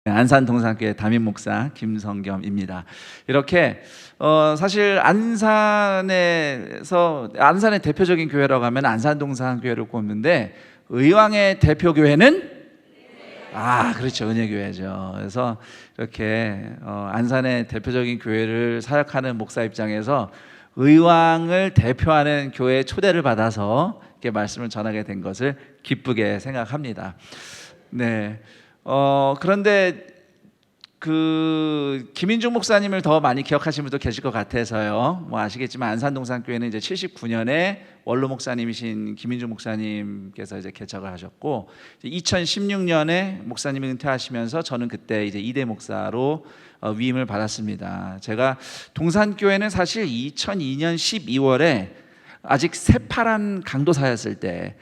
안산 동산교회 담임 목사 김성겸입니다. 이렇게 사실 안산의 대표적인 교회라고 하면 안산 동산교회를 꼽는데, 의왕의 대표 교회는 그렇죠, 은혜교회죠. 그래서 이렇게 안산의 대표적인 교회를 사역하는 목사 입장에서 의왕을 대표하는 교회의 초대를 받아서 이렇게 말씀을 전하게 된 것을 기쁘게 생각합니다. 네. 그런데 김인중 목사님을 더 많이 기억하시는 분도 계실 것 같아서요. 아시겠지만 안산동산교회는 이제 79년에 원로 목사님이신 김인중 목사님께서 이제 개척을 하셨고, 2016년에 목사님이 은퇴하시면서 저는 그때 이제 2대 목사로 위임을 받았습니다. 제가 동산교회는 사실 2002년 12월에 아직 새파란 강도사였을 때,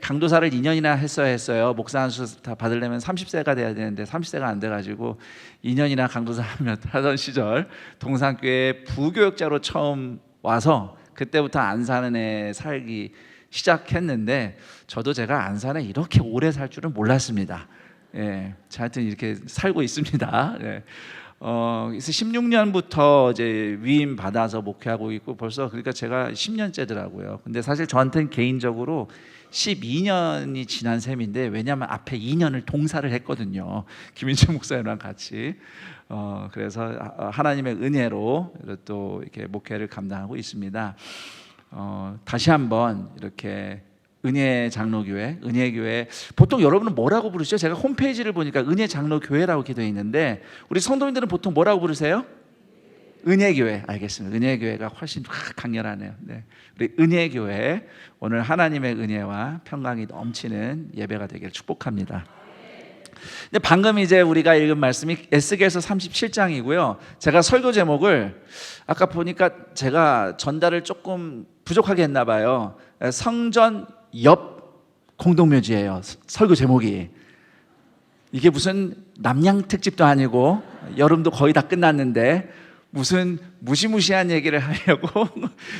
강도사를 2년이나 했어요. 목사 한 수 다 받으려면 30세가 돼야 되는데 30세가 안 돼가지고 2년이나 강도사 하던 시절, 동산교회 부교역자로 처음 와서 그때부터 안산에 살기 시작했는데, 저도 제가 안산에 이렇게 오래 살 줄은 몰랐습니다. 하여튼 이렇게 살고 있습니다. 그래서 16년부터 이제 위임 받아서 목회하고 있고, 벌써 그러니까 제가 10년째더라고요. 근데 사실 저한테는 개인적으로 12년이 지난 셈인데, 왜냐하면 앞에 2년을 동사를 했거든요. 김인중 목사님랑 같이. 그래서 하나님의 은혜로 또 이렇게 목회를 감당하고 있습니다. 다시 한번 이렇게 은혜장로교회, 은혜교회, 보통 여러분은 뭐라고 부르시죠? 제가 홈페이지를 보니까 은혜장로교회라고 이렇게 되어 있는데, 우리 성도님들은 보통 뭐라고 부르세요? 은혜교회. 알겠습니다. 은혜교회가 훨씬 강렬하네요. 네. 우리 은혜교회, 오늘 하나님의 은혜와 평강이 넘치는 예배가 되기를 축복합니다. 근데 방금 이제 우리가 읽은 말씀이 에스겔서 37장이고요. 제가 설교 제목을 아까 보니까 제가 전달을 조금 부족하게 했나 봐요. 성전 옆 공동묘지예요, 설교 제목이. 이게 무슨 남양 특집도 아니고 여름도 거의 다 끝났는데 무슨 무시무시한 얘기를 하려고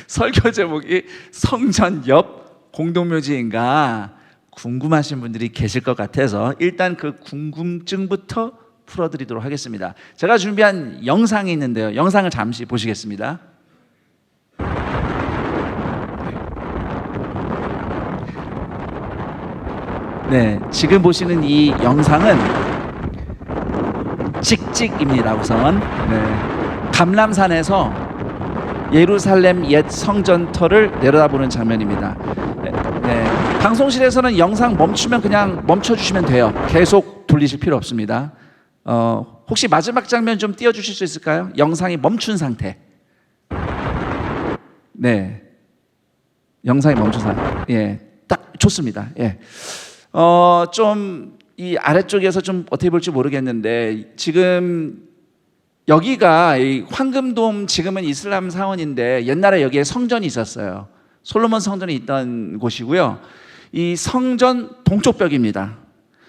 설교 제목이 성전 옆 공동묘지인가 궁금하신 분들이 계실 것 같아서 일단 그 궁금증부터 풀어드리도록 하겠습니다. 제가 준비한 영상이 있는데요, 영상을 잠시 보시겠습니다. 네, 지금 보시는 이 영상은 찍찍입니다. 우선 감람산에서 예루살렘 옛 성전터를 내려다보는 장면입니다. 방송실에서는 영상 멈추면 그냥 멈춰주시면 돼요. 계속 돌리실 필요 없습니다. 혹시 마지막 장면 좀 띄워주실 수 있을까요? 영상이 멈춘 상태. 네, 영상이 멈춘 상태. 딱 좋습니다. 좀 이 아래쪽에서 좀 어떻게 볼지 모르겠는데, 지금 여기가 이 황금돔, 지금은 이슬람 사원인데 옛날에 여기에 성전이 있었어요. 솔로몬 성전이 있던 곳이고요. 이 성전 동쪽 벽입니다.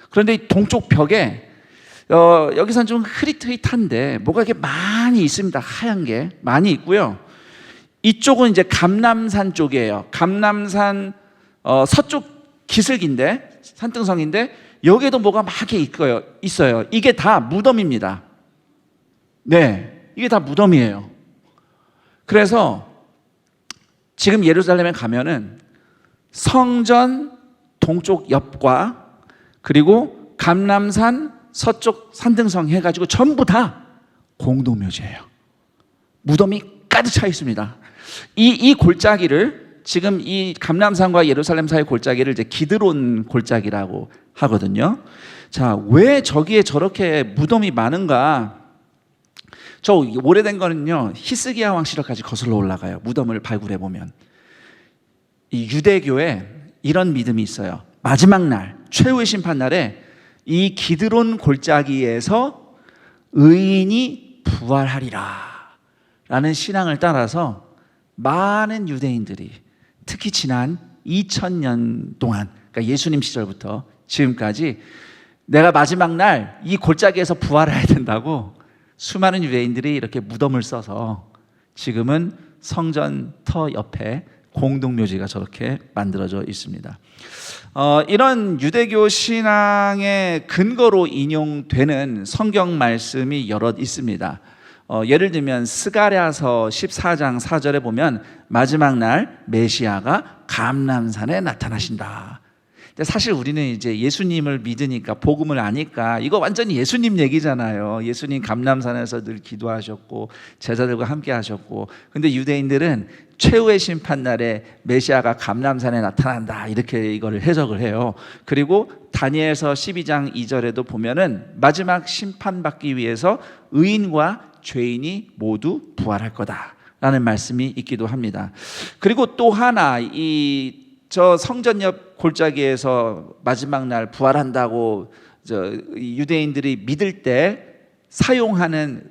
그런데 이 동쪽 벽에 여기서는 좀 흐릿흐릿한데 뭐가 이렇게 많이 있습니다. 하얀 게 많이 있고요. 이쪽은 이제 감람산 쪽이에요. 감람산 서쪽 기슭인데, 산등성인데 여기에도 뭐가 막 있어요. 이게 다 무덤입니다. 네, 이게 다 무덤이에요. 그래서 지금 예루살렘에 가면은 성전 동쪽 옆과 그리고 감람산 서쪽 산등성 해가지고 전부 다 공동묘지예요. 무덤이 가득 차 있습니다. 이 골짜기를, 지금 이 감람산과 예루살렘 사이 골짜기를 이제 기드론 골짜기라고 하거든요. 자, 왜 저기에 저렇게 무덤이 많은가? 저 오래된 거는요, 히스기야 왕 시절까지 거슬러 올라가요. 무덤을 발굴해 보면 이 유대교에 이런 믿음이 있어요. 마지막 날, 최후의 심판 날에 이 기드론 골짜기에서 의인이 부활하리라 라는 신앙을 따라서 많은 유대인들이, 특히 지난 2000년 동안, 그러니까 예수님 시절부터 지금까지 내가 마지막 날 이 골짜기에서 부활해야 된다고 수많은 유대인들이 이렇게 무덤을 써서 지금은 성전터 옆에 공동묘지가 저렇게 만들어져 있습니다. 이런 유대교 신앙의 근거로 인용되는 성경 말씀이 여럿 있습니다. 예를 들면 스가랴서 14장 4절에 보면 마지막 날 메시아가 감람산에 나타나신다. 근데 사실 우리는 이제 예수님을 믿으니까, 복음을 아니까 이거 완전히 예수님 얘기잖아요. 예수님 감람산에서 늘 기도하셨고 제자들과 함께 하셨고, 근데 유대인들은 최후의 심판날에 메시아가 감람산에 나타난다, 이렇게 이거를 해석을 해요. 그리고 다니엘서 12장 2절에도 보면은 마지막 심판받기 위해서 의인과 죄인이 모두 부활할 거다라는 말씀이 있기도 합니다. 그리고 또 하나, 저 성전 옆 골짜기에서 마지막 날 부활한다고 유대인들이 믿을 때 사용하는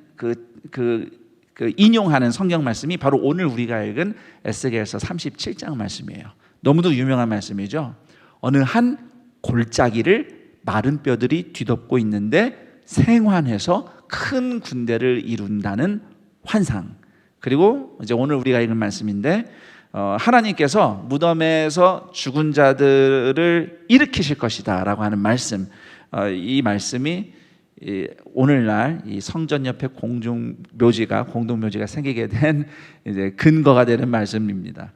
인용하는 성경 말씀이 바로 오늘 우리가 읽은 에스겔서 37장 말씀이에요. 너무도 유명한 말씀이죠. 어느 한 골짜기를 마른 뼈들이 뒤덮고 있는데 생환해서 큰 군대를 이룬다는 환상. 그리고 이제 오늘 우리가 읽은 말씀인데, 하나님께서 무덤에서 죽은 자들을 일으키실 것이다 라고 하는 말씀, 이 말씀이 오늘날 이 성전 옆에 공동묘지가 생기게 된 이제 근거가 되는 말씀입니다.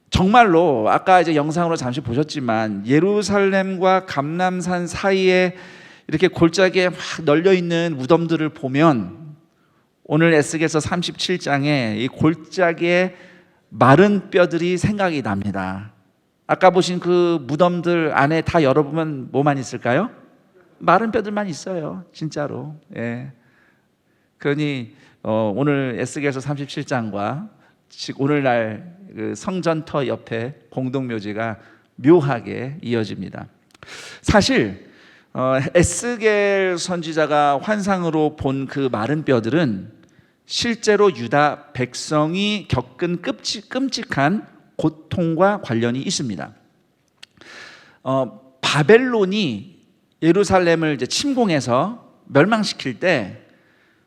정말로 아까 이제 영상으로 잠시 보셨지만 예루살렘과 감람산 사이에 이렇게 골짜기에 막 널려 있는 무덤들을 보면 오늘 에스겔서 37장에 이 골짜기에 마른 뼈들이 생각이 납니다. 아까 보신 그 무덤들 안에 다 열어보면 뭐만 있을까요? 마른 뼈들만 있어요, 진짜로. 예. 그러니 오늘 에스겔서 37장과 오늘날 그 성전터 옆에 공동묘지가 묘하게 이어집니다. 사실 에스겔 선지자가 환상으로 본 그 마른 뼈들은 실제로 유다 백성이 겪은 끔찍한 고통과 관련이 있습니다. 바벨론이 예루살렘을 이제 침공해서 멸망시킬 때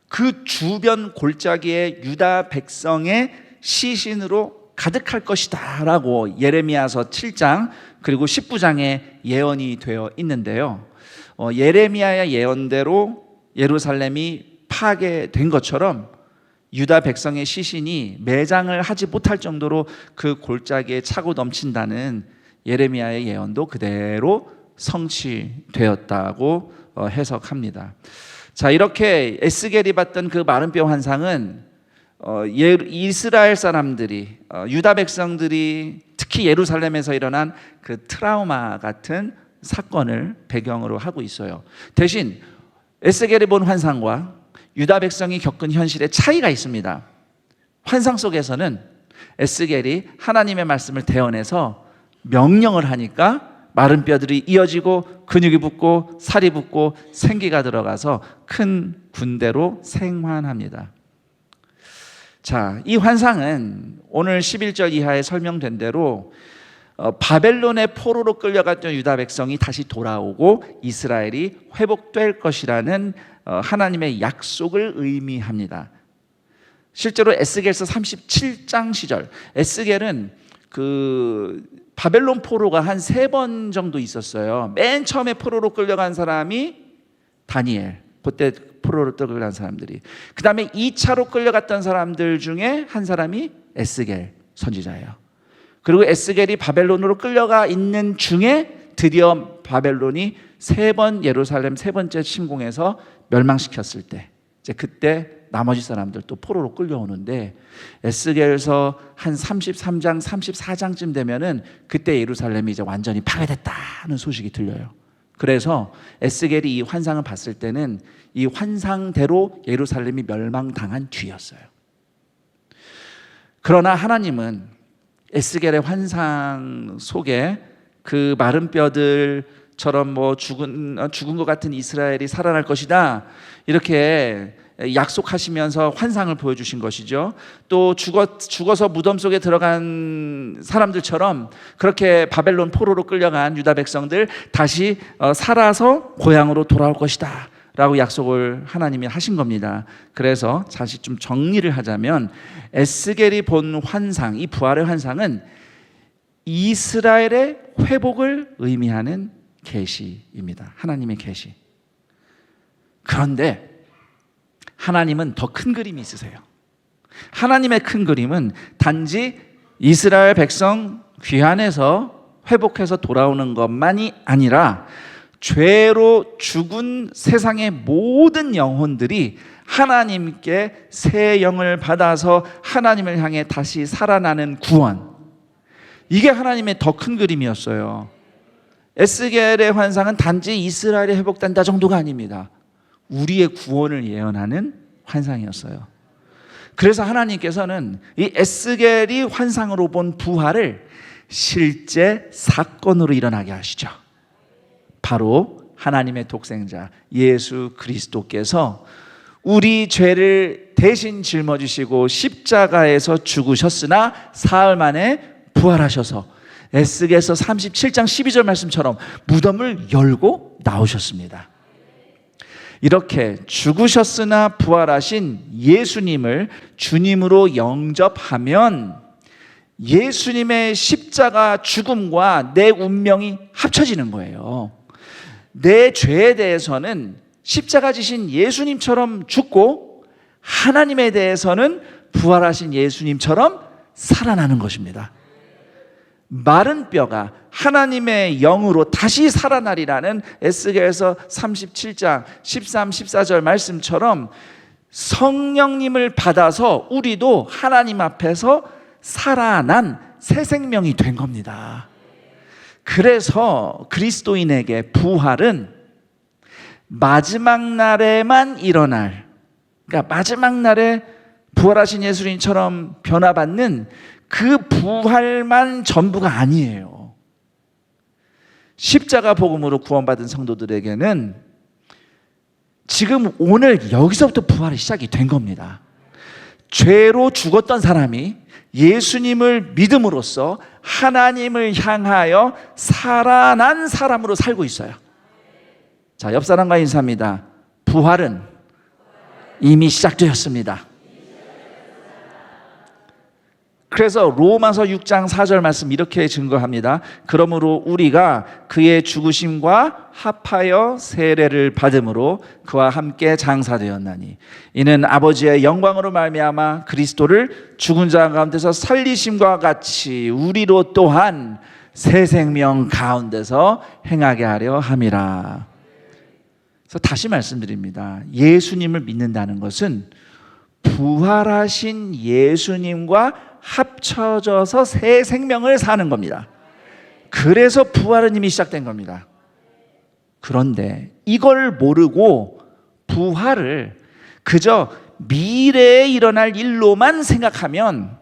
그 주변 골짜기에 유다 백성의 시신으로 가득할 것이다 라고 예레미야서 7장 그리고 19장에 예언이 되어 있는데요, 예레미야의 예언대로 예루살렘이 파괴된 것처럼 유다 백성의 시신이 매장을 하지 못할 정도로 그 골짜기에 차고 넘친다는 예레미야의 예언도 그대로 성취되었다고 해석합니다. 자, 이렇게 에스겔이 봤던 그 마른 뼈 환상은 이스라엘 사람들이, 유다 백성들이 특히 예루살렘에서 일어난 그 트라우마 같은 사건을 배경으로 하고 있어요. 대신 에스겔이 본 환상과 유다 백성이 겪은 현실의 차이가 있습니다. 환상 속에서는 에스겔이 하나님의 말씀을 대언해서 명령을 하니까 마른 뼈들이 이어지고 근육이 붙고 살이 붙고 생기가 들어가서 큰 군대로 생환합니다. 자, 이 환상은 오늘 11절 이하에 설명된 대로 바벨론의 포로로 끌려갔던 유다 백성이 다시 돌아오고 이스라엘이 회복될 것이라는 하나님의 약속을 의미합니다. 실제로 에스겔서 37장 시절, 에스겔은 그 바벨론 포로가 한 3번 정도 있었어요. 맨 처음에 포로로 끌려간 사람이 다니엘, 그때 포로로 끌려간 사람들이, 그 다음에 2차로 끌려갔던 사람들 중에 한 사람이 에스겔 선지자예요. 그리고 에스겔이 바벨론으로 끌려가 있는 중에 드디어 바벨론이 3번 예루살렘 3번째 침공해서 멸망시켰을 때, 이제 그때 나머지 사람들 또 포로로 끌려오는데, 에스겔서 한 33장 34장쯤 되면은 그때 예루살렘이 이제 완전히 파괴됐다는 소식이 들려요. 그래서 에스겔이 이 환상을 봤을 때는 이 환상대로 예루살렘이 멸망당한 뒤였어요. 그러나 하나님은 에스겔의 환상 속에 그 마른 뼈들처럼 죽은 것 같은 이스라엘이 살아날 것이다, 이렇게 약속하시면서 환상을 보여주신 것이죠. 또 죽어서 무덤 속에 들어간 사람들처럼 그렇게 바벨론 포로로 끌려간 유다 백성들 다시 살아서 고향으로 돌아올 것이다 라고 약속을 하나님이 하신 겁니다. 그래서 다시 좀 정리를 하자면, 에스겔이 본 환상, 이 부활의 환상은 이스라엘의 회복을 의미하는 계시입니다. 하나님의 계시. 그런데 하나님은 더 큰 그림이 있으세요. 하나님의 큰 그림은 단지 이스라엘 백성 귀환해서 회복해서 돌아오는 것만이 아니라 죄로 죽은 세상의 모든 영혼들이 하나님께 새 영을 받아서 하나님을 향해 다시 살아나는 구원. 이게 하나님의 더 큰 그림이었어요. 에스겔의 환상은 단지 이스라엘이 회복된다 정도가 아닙니다. 우리의 구원을 예언하는 환상이었어요. 그래서 하나님께서는 이 에스겔이 환상으로 본 부활을 실제 사건으로 일어나게 하시죠. 바로 하나님의 독생자 예수 그리스도께서 우리 죄를 대신 짊어지시고 십자가에서 죽으셨으나 사흘 만에 부활하셔서 에스겔서 37장 12절 말씀처럼 무덤을 열고 나오셨습니다. 이렇게 죽으셨으나 부활하신 예수님을 주님으로 영접하면 예수님의 십자가 죽음과 내 운명이 합쳐지는 거예요. 내 죄에 대해서는 십자가 지신 예수님처럼 죽고 하나님에 대해서는 부활하신 예수님처럼 살아나는 것입니다. 마른 뼈가 하나님의 영으로 다시 살아나리라는 에스겔서 37장 13, 14절 말씀처럼 성령님을 받아서 우리도 하나님 앞에서 살아난 새 생명이 된 겁니다. 그래서 그리스도인에게 부활은 마지막 날에만 일어날, 그러니까 마지막 날에 부활하신 예수님처럼 변화받는 그 부활만 전부가 아니에요. 십자가 복음으로 구원받은 성도들에게는 지금 오늘 여기서부터 부활이 시작이 된 겁니다. 죄로 죽었던 사람이 예수님을 믿음으로써 하나님을 향하여 살아난 사람으로 살고 있어요. 자, 옆 사람과 인사합니다. 부활은 이미 시작되었습니다. 그래서 로마서 6장 4절 말씀 이렇게 증거합니다. 그러므로 우리가 그의 죽으심과 합하여 세례를 받음으로 그와 함께 장사되었나니 이는 아버지의 영광으로 말미암아 그리스도를 죽은 자 가운데서 살리심과 같이 우리로 또한 새 생명 가운데서 행하게 하려 함이라. 그래서 다시 말씀드립니다. 예수님을 믿는다는 것은 부활하신 예수님과 합쳐져서 새 생명을 사는 겁니다. 그래서 부활은 이미 시작된 겁니다. 그런데 이걸 모르고 부활을 그저 미래에 일어날 일로만 생각하면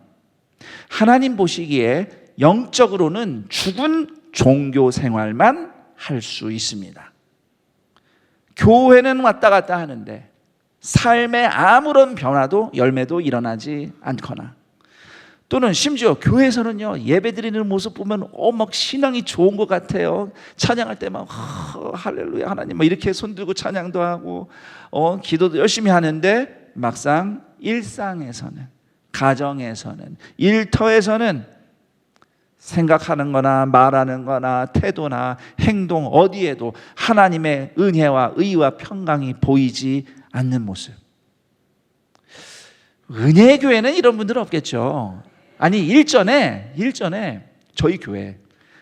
하나님 보시기에 영적으로는 죽은 종교 생활만 할 수 있습니다. 교회는 왔다 갔다 하는데 삶에 아무런 변화도 열매도 일어나지 않거나 또는 심지어 교회에서는요 예배드리는 모습 보면 막 신앙이 좋은 것 같아요. 찬양할 때 막 할렐루야 하나님 막 이렇게 손 들고 찬양도 하고 기도도 열심히 하는데 막상 일상에서는 가정에서는 일터에서는 생각하는 거나 말하는 거나 태도나 행동 어디에도 하나님의 은혜와 의와 평강이 보이지 않는 모습. 은혜의 교회는 이런 분들은 없겠죠. 아니 일전에 저희 교회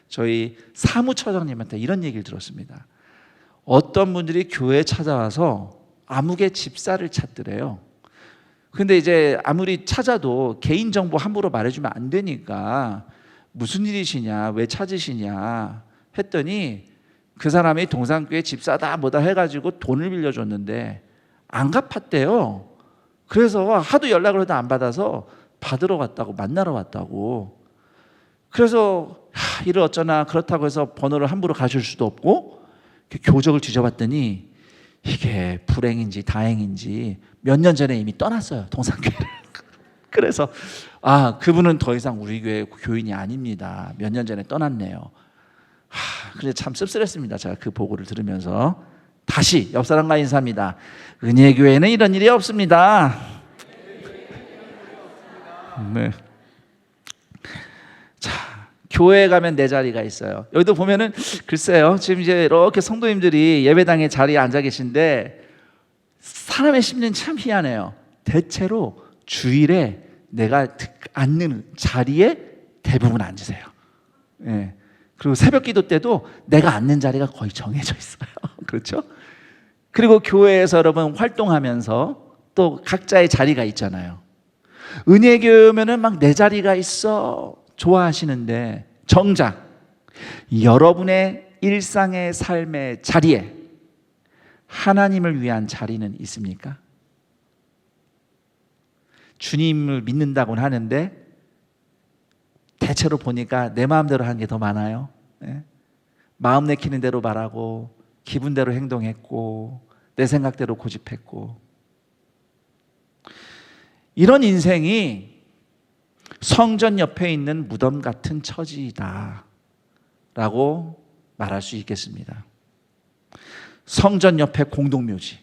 저희 사무처장님한테 이런 얘기를 들었습니다. 어떤 분들이 교회에 찾아와서 암흑의 집사를 찾더래요. 근데 이제 아무리 찾아도 개인정보 함부로 말해주면 안 되니까 무슨 일이시냐 왜 찾으시냐 했더니 그 사람이 동산교회 집사다 뭐다 해가지고 돈을 빌려줬는데 안 갚았대요. 그래서 하도 연락을 해도 안 받아서 받으러 왔다고 만나러 왔다고. 그래서 이를 어쩌나 그렇다고 해서 번호를 함부로 가실 수도 없고 교적을 뒤져봤더니 이게 불행인지 다행인지 몇 년 전에 이미 떠났어요 동산교회를. 그래서 그분은 더 이상 우리 교회 교인이 아닙니다. 몇 년 전에 떠났네요. 근데 참 씁쓸했습니다. 제가 그 보고를 들으면서 다시 옆 사람과 인사합니다. 은혜교회는 이런 일이 없습니다. 네. 자, 교회에 가면 내 자리가 있어요. 여기도 보면은 글쎄요, 지금 이제 이렇게 성도님들이 예배당에 자리에 앉아 계신데 사람의 심리는 참 희한해요. 대체로 주일에 내가 앉는 자리에 대부분 앉으세요. 예. 그리고 새벽 기도 때도 내가 앉는 자리가 거의 정해져 있어요. 그렇죠? 그리고 교회에서 여러분 활동하면서 또 각자의 자리가 있잖아요. 은혜교회 오면은 막 내 자리가 있어 좋아하시는데 정작 여러분의 일상의 삶의 자리에 하나님을 위한 자리는 있습니까? 주님을 믿는다고는 하는데 대체로 보니까 내 마음대로 하는 게 더 많아요. 네? 마음 내키는 대로 말하고 기분대로 행동했고 내 생각대로 고집했고, 이런 인생이 성전 옆에 있는 무덤 같은 처지이다 라고 말할 수 있겠습니다. 성전 옆에 공동묘지,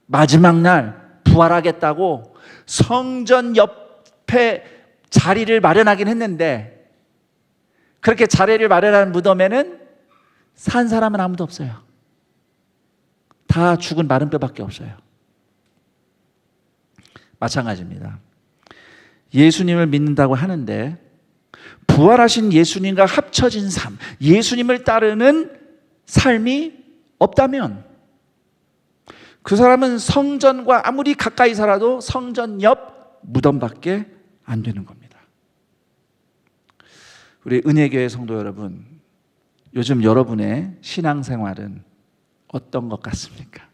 마지막 날 부활하겠다고 성전 옆에 자리를 마련하긴 했는데 그렇게 자리를 마련한 무덤에는 산 사람은 아무도 없어요. 다 죽은 마른 뼈밖에 없어요. 마찬가지입니다. 예수님을 믿는다고 하는데 부활하신 예수님과 합쳐진 삶, 예수님을 따르는 삶이 없다면 그 사람은 성전과 아무리 가까이 살아도 성전 옆 무덤밖에 안 되는 겁니다. 우리 은혜교회 성도 여러분, 요즘 여러분의 신앙생활은 어떤 것 같습니까?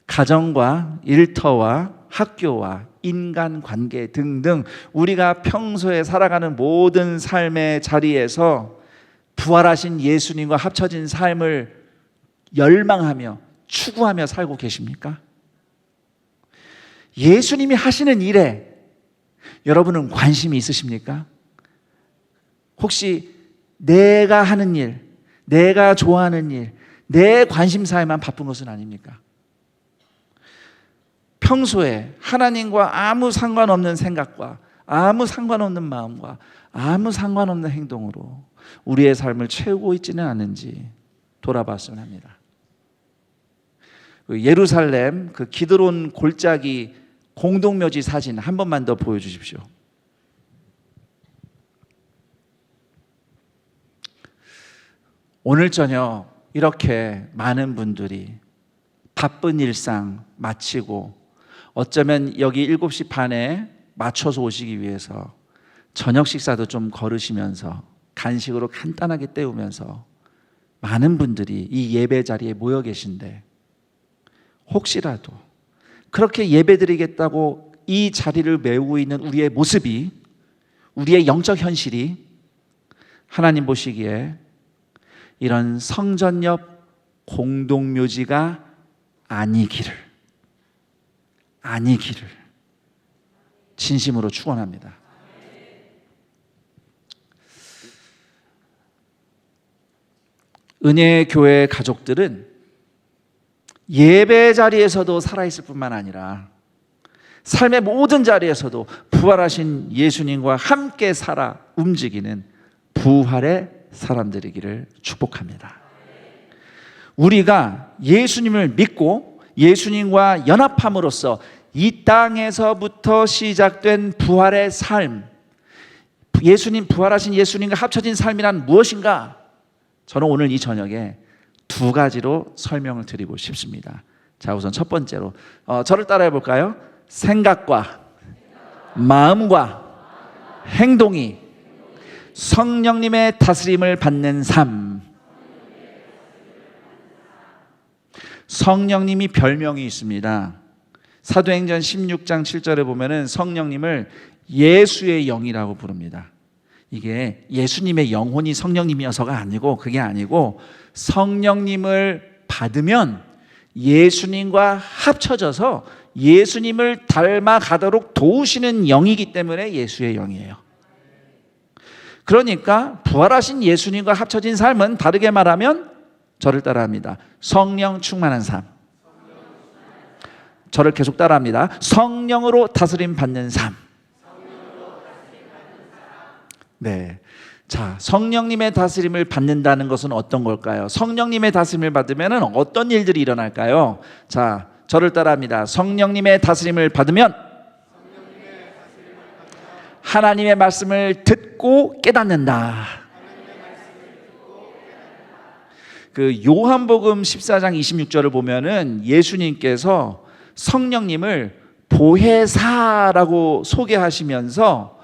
가정과 일터와 학교와 인간관계 등등 우리가 평소에 살아가는 모든 삶의 자리에서 부활하신 예수님과 합쳐진 삶을 열망하며 추구하며 살고 계십니까? 예수님이 하시는 일에 여러분은 관심이 있으십니까? 혹시 내가 하는 일, 내가 좋아하는 일, 내 관심사에만 바쁜 것은 아닙니까? 평소에 하나님과 아무 상관없는 생각과 아무 상관없는 마음과 아무 상관없는 행동으로 우리의 삶을 채우고 있지는 않은지 돌아봤으면 합니다. 예루살렘 그 기드론 골짜기 공동묘지 사진 한 번만 더 보여주십시오. 오늘 저녁 이렇게 많은 분들이 바쁜 일상 마치고 어쩌면 여기 7시 반에 맞춰서 오시기 위해서 저녁 식사도 좀 거르시면서 간식으로 간단하게 때우면서 많은 분들이 이 예배 자리에 모여 계신데, 혹시라도 그렇게 예배드리겠다고 이 자리를 메우고 있는 우리의 모습이, 우리의 영적 현실이 하나님 보시기에 이런 성전 옆 공동묘지가 아니기를 진심으로 축원합니다. 은혜의 교회 가족들은 예배 자리에서도 살아있을 뿐만 아니라 삶의 모든 자리에서도 부활하신 예수님과 함께 살아 움직이는 부활의 사람들이기를 축복합니다. 우리가 예수님을 믿고 예수님과 연합함으로써 이 땅에서부터 시작된 부활의 삶, 예수님, 부활하신 예수님과 합쳐진 삶이란 무엇인가? 저는 오늘 이 저녁에 두 가지로 설명을 드리고 싶습니다. 자, 우선 첫 번째로 저를 따라해 볼까요? 생각과 마음과 행동이 성령님의 다스림을 받는 삶. 성령님이 별명이 있습니다. 사도행전 16장 7절에 보면은 성령님을 예수의 영이라고 부릅니다. 이게 예수님의 영혼이 성령님이어서가 아니고, 그게 아니고 성령님을 받으면 예수님과 합쳐져서 예수님을 닮아가도록 도우시는 영이기 때문에 예수의 영이에요. 그러니까 부활하신 예수님과 합쳐진 삶은 다르게 말하면, 저를 따라합니다. 성령 충만한 삶. 저를 계속 따라합니다. 성령으로 다스림 받는 삶. 네. 자, 성령님의 다스림을 받는다는 것은 어떤 걸까요? 성령님의 다스림을 받으면 어떤 일들이 일어날까요? 자, 저를 따라합니다. 성령님의 다스림을 받으면 하나님의 말씀을 듣고 깨닫는다. 그 요한복음 14장 26절을 보면은 예수님께서 성령님을 보혜사라고 소개하시면서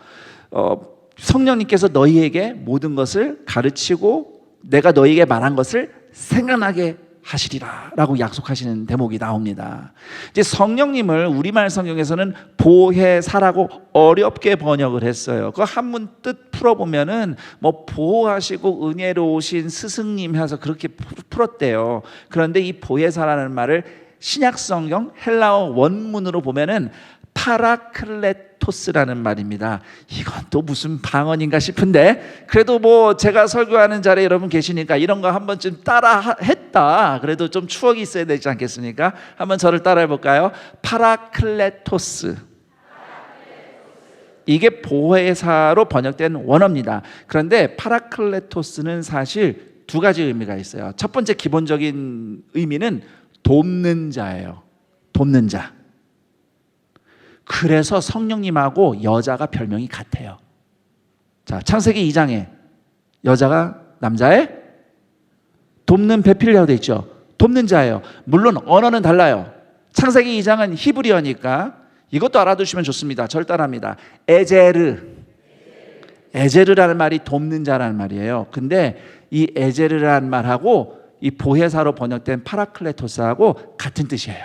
성령님께서 너희에게 모든 것을 가르치고 내가 너희에게 말한 것을 생각나게 하시리라 라고 약속하시는 대목이 나옵니다. 이제 성령님을 우리말 성경에서는 보혜사라고 어렵게 번역을 했어요. 그 한문 뜻 풀어보면은 뭐 보호하시고 은혜로우신 스승님 해서 그렇게 풀었대요. 그런데 이 보혜사라는 말을 신약 성경 헬라어 원문으로 보면은 파라클레토스라는 말입니다. 이건 또 무슨 방언인가 싶은데 그래도 뭐 제가 설교하는 자리에 여러분 계시니까 이런 거 한 번쯤 따라 했다. 그래도 좀 추억이 있어야 되지 않겠습니까? 한번 저를 따라해 볼까요? 파라클레토스. 이게 보혜사로 번역된 원어입니다. 그런데 파라클레토스는 사실 두 가지 의미가 있어요. 첫 번째 기본적인 의미는 돕는 자예요. 돕는 자. 그래서 성령님하고 여자가 별명이 같아요. 자, 창세기 2장에 여자가 남자의 돕는 배필이라고 되어 있죠. 돕는 자예요. 물론 언어는 달라요. 창세기 2장은 히브리어니까 이것도 알아두시면 좋습니다. 절 따라합니다. 에제르라는 말이 돕는 자라는 말이에요. 근데 이 에제르라는 말하고 이 보혜사로 번역된 파라클레토스하고 같은 뜻이에요.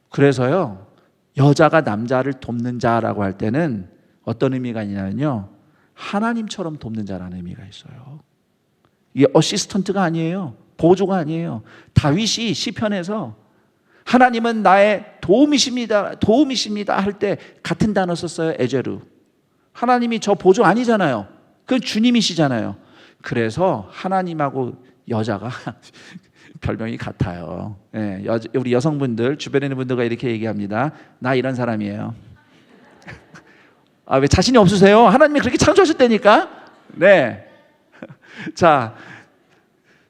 그래서요, 여자가 남자를 돕는 자라고 할 때는 어떤 의미가 있냐면요, 하나님처럼 돕는 자라는 의미가 있어요. 이게 어시스턴트가 아니에요. 보조가 아니에요. 다윗이 시편에서 하나님은 나의 도움이십니다 할 때 같은 단어 썼어요. 에제르. 하나님이 저 보조 아니잖아요. 그건 주님이시잖아요. 그래서 하나님하고 여자가 별명이 같아요. 네, 우리 여성분들 주변에 있는 분들과 이렇게 얘기합니다. 나 이런 사람이에요. 아, 왜 자신이 없으세요? 하나님이 그렇게 창조하셨다니까. 네. 자,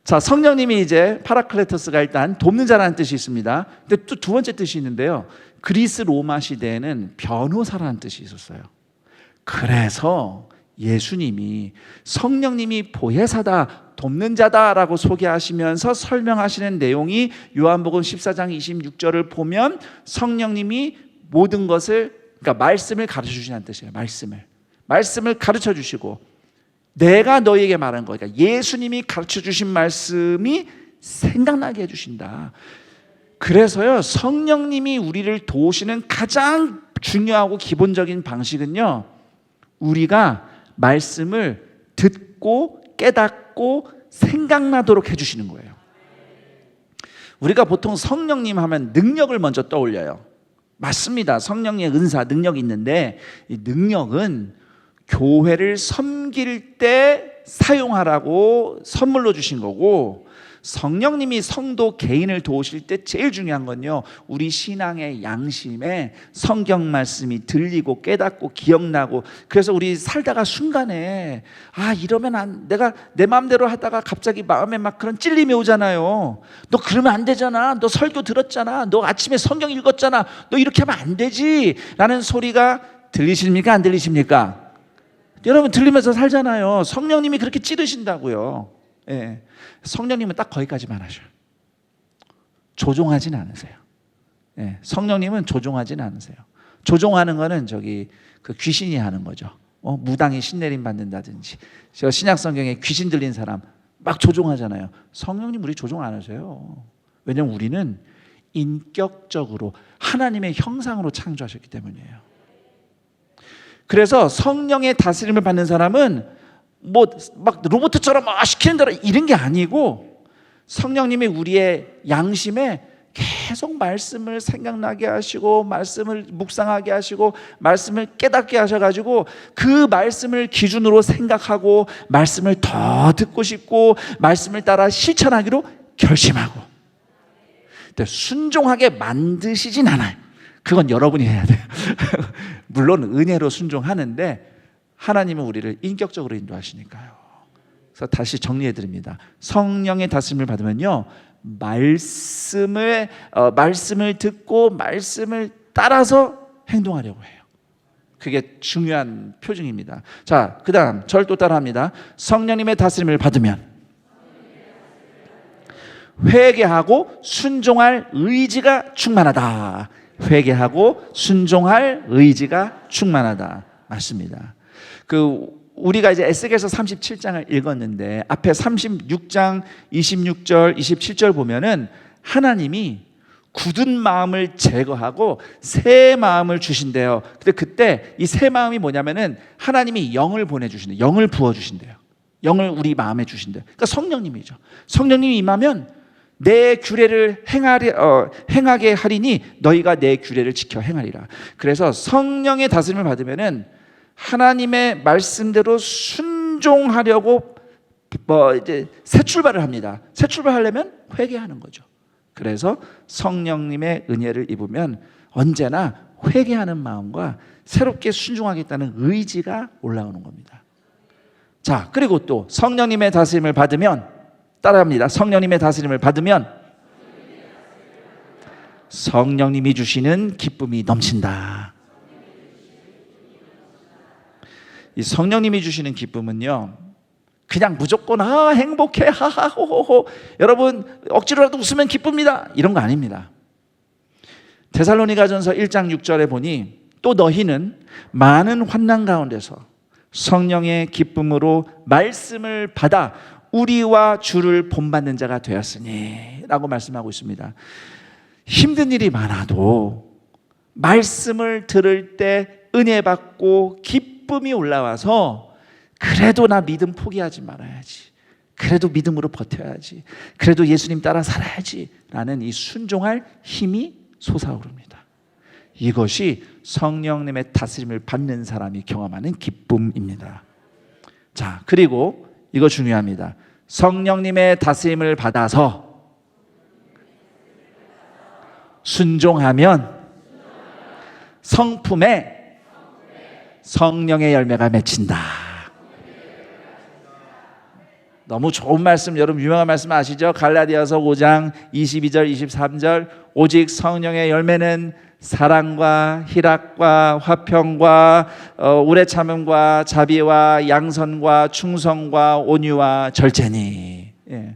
성령님이 이제 파라클레토스가 일단 돕는 자라는 뜻이 있습니다. 근데 또 두 번째 뜻이 있는데요. 그리스 로마 시대에는 변호사라는 뜻이 있었어요. 그래서 예수님이 성령님이 보혜사다, 돕는 자다라고 소개하시면서 설명하시는 내용이 요한복음 14장 26절을 보면 성령님이 모든 것을, 그러니까 말씀을 가르쳐 주시는 뜻이에요. 말씀을 가르쳐 주시고 내가 너희에게 말한 거, 그러니까 예수님이 가르쳐 주신 말씀이 생각나게 해주신다. 그래서요, 성령님이 우리를 도우시는 가장 중요하고 기본적인 방식은요, 우리가 말씀을 듣고 깨닫고 생각나도록 해주시는 거예요. 우리가 보통 성령님 하면 능력을 먼저 떠올려요. 맞습니다. 성령의 은사, 능력이 있는데 이 능력은 교회를 섬길 때 사용하라고 선물로 주신 거고, 성령님이 성도 개인을 도우실 때 제일 중요한 건요, 우리 신앙의 양심에 성경 말씀이 들리고 깨닫고 기억나고, 그래서 우리 살다가 순간에 이러면 내가 내 마음대로 하다가 갑자기 마음에 막 그런 찔림이 오잖아요. 너 그러면 안 되잖아. 너 설교 들었잖아. 너 아침에 성경 읽었잖아. 너 이렇게 하면 안 되지 라는 소리가 들리십니까? 안 들리십니까? 여러분 들리면서 살잖아요. 성령님이 그렇게 찌르신다고요. 예. 성령님은 딱 거기까지만 하셔요. 조종하진 않으세요. 예. 성령님은 조종하진 않으세요. 조종하는 거는 그 귀신이 하는 거죠. 무당이 신내림 받는다든지, 제가 신약 성경에 귀신 들린 사람 막 조종하잖아요. 성령님 우리 조종 안 하세요. 왜냐하면 우리는 인격적으로 하나님의 형상으로 창조하셨기 때문이에요. 그래서 성령의 다스림을 받는 사람은 뭐 막 로봇처럼 시키는 대로 이런 게 아니고, 성령님이 우리의 양심에 계속 말씀을 생각나게 하시고 말씀을 묵상하게 하시고 말씀을 깨닫게 하셔가지고 그 말씀을 기준으로 생각하고 말씀을 더 듣고 싶고 말씀을 따라 실천하기로 결심하고, 근데 순종하게 만드시진 않아요. 그건 여러분이 해야 돼요. 물론 은혜로 순종하는데 하나님은 우리를 인격적으로 인도하시니까요. 그래서 다시 정리해 드립니다. 성령의 다스림을 받으면요, 말씀을 듣고 말씀을 따라서 행동하려고 해요. 그게 중요한 표징입니다. 자, 그 다음 저를 또 따라합니다. 성령님의 다스림을 받으면 회개하고 순종할 의지가 충만하다. 회개하고 순종할 의지가 충만하다. 맞습니다. 우리가 이제 에스겔서 37장을 읽었는데 앞에 36장 26절 27절 보면은 하나님이 굳은 마음을 제거하고 새 마음을 주신대요. 근데 그때 이 새 마음이 뭐냐면은 하나님이 영을 보내주신대요. 영을 부어주신대요. 영을 우리 마음에 주신대요. 그러니까 성령님이죠. 성령님이 임하면 내 규례를 행하게 하리니 너희가 내 규례를 지켜 행하리라. 그래서 성령의 다스림을 받으면은 하나님의 말씀대로 순종하려고 이제 새 출발을 합니다. 새 출발하려면 회개하는 거죠. 그래서 성령님의 은혜를 입으면 언제나 회개하는 마음과 새롭게 순종하겠다는 의지가 올라오는 겁니다. 자, 그리고 또 성령님의 다스림을 받으면, 따라합니다. 성령님의 다스림을 받으면 성령님이 주시는 기쁨이 넘친다. 이 성령님이 주시는 기쁨은요, 그냥 무조건 행복해 하하호호호 여러분 억지로라도 웃으면 기쁩니다 이런 거 아닙니다. 데살로니가전서 1장 6절에 보니 또 너희는 많은 환난 가운데서 성령의 기쁨으로 말씀을 받아 우리와 주를 본받는 자가 되었으니 라고 말씀하고 있습니다. 힘든 일이 많아도 말씀을 들을 때 은혜 받고 기쁨이 올라와서 그래도 나 믿음 포기하지 말아야지, 그래도 믿음으로 버텨야지, 그래도 예수님 따라 살아야지 라는 이 순종할 힘이 솟아오릅니다. 이것이 성령님의 다스림을 받는 사람이 경험하는 기쁨입니다. 자, 그리고 이거 중요합니다. 성령님의 다스림을 받아서 순종하면 성품에 성령의 열매가 맺힌다. 너무 좋은 말씀, 여러분 유명한 말씀 아시죠? 갈라디아서 5장 22절 23절 오직 성령의 열매는 사랑과 희락과 화평과 오래 참음과 자비와 양선과 충성과 온유와 절제니. 예.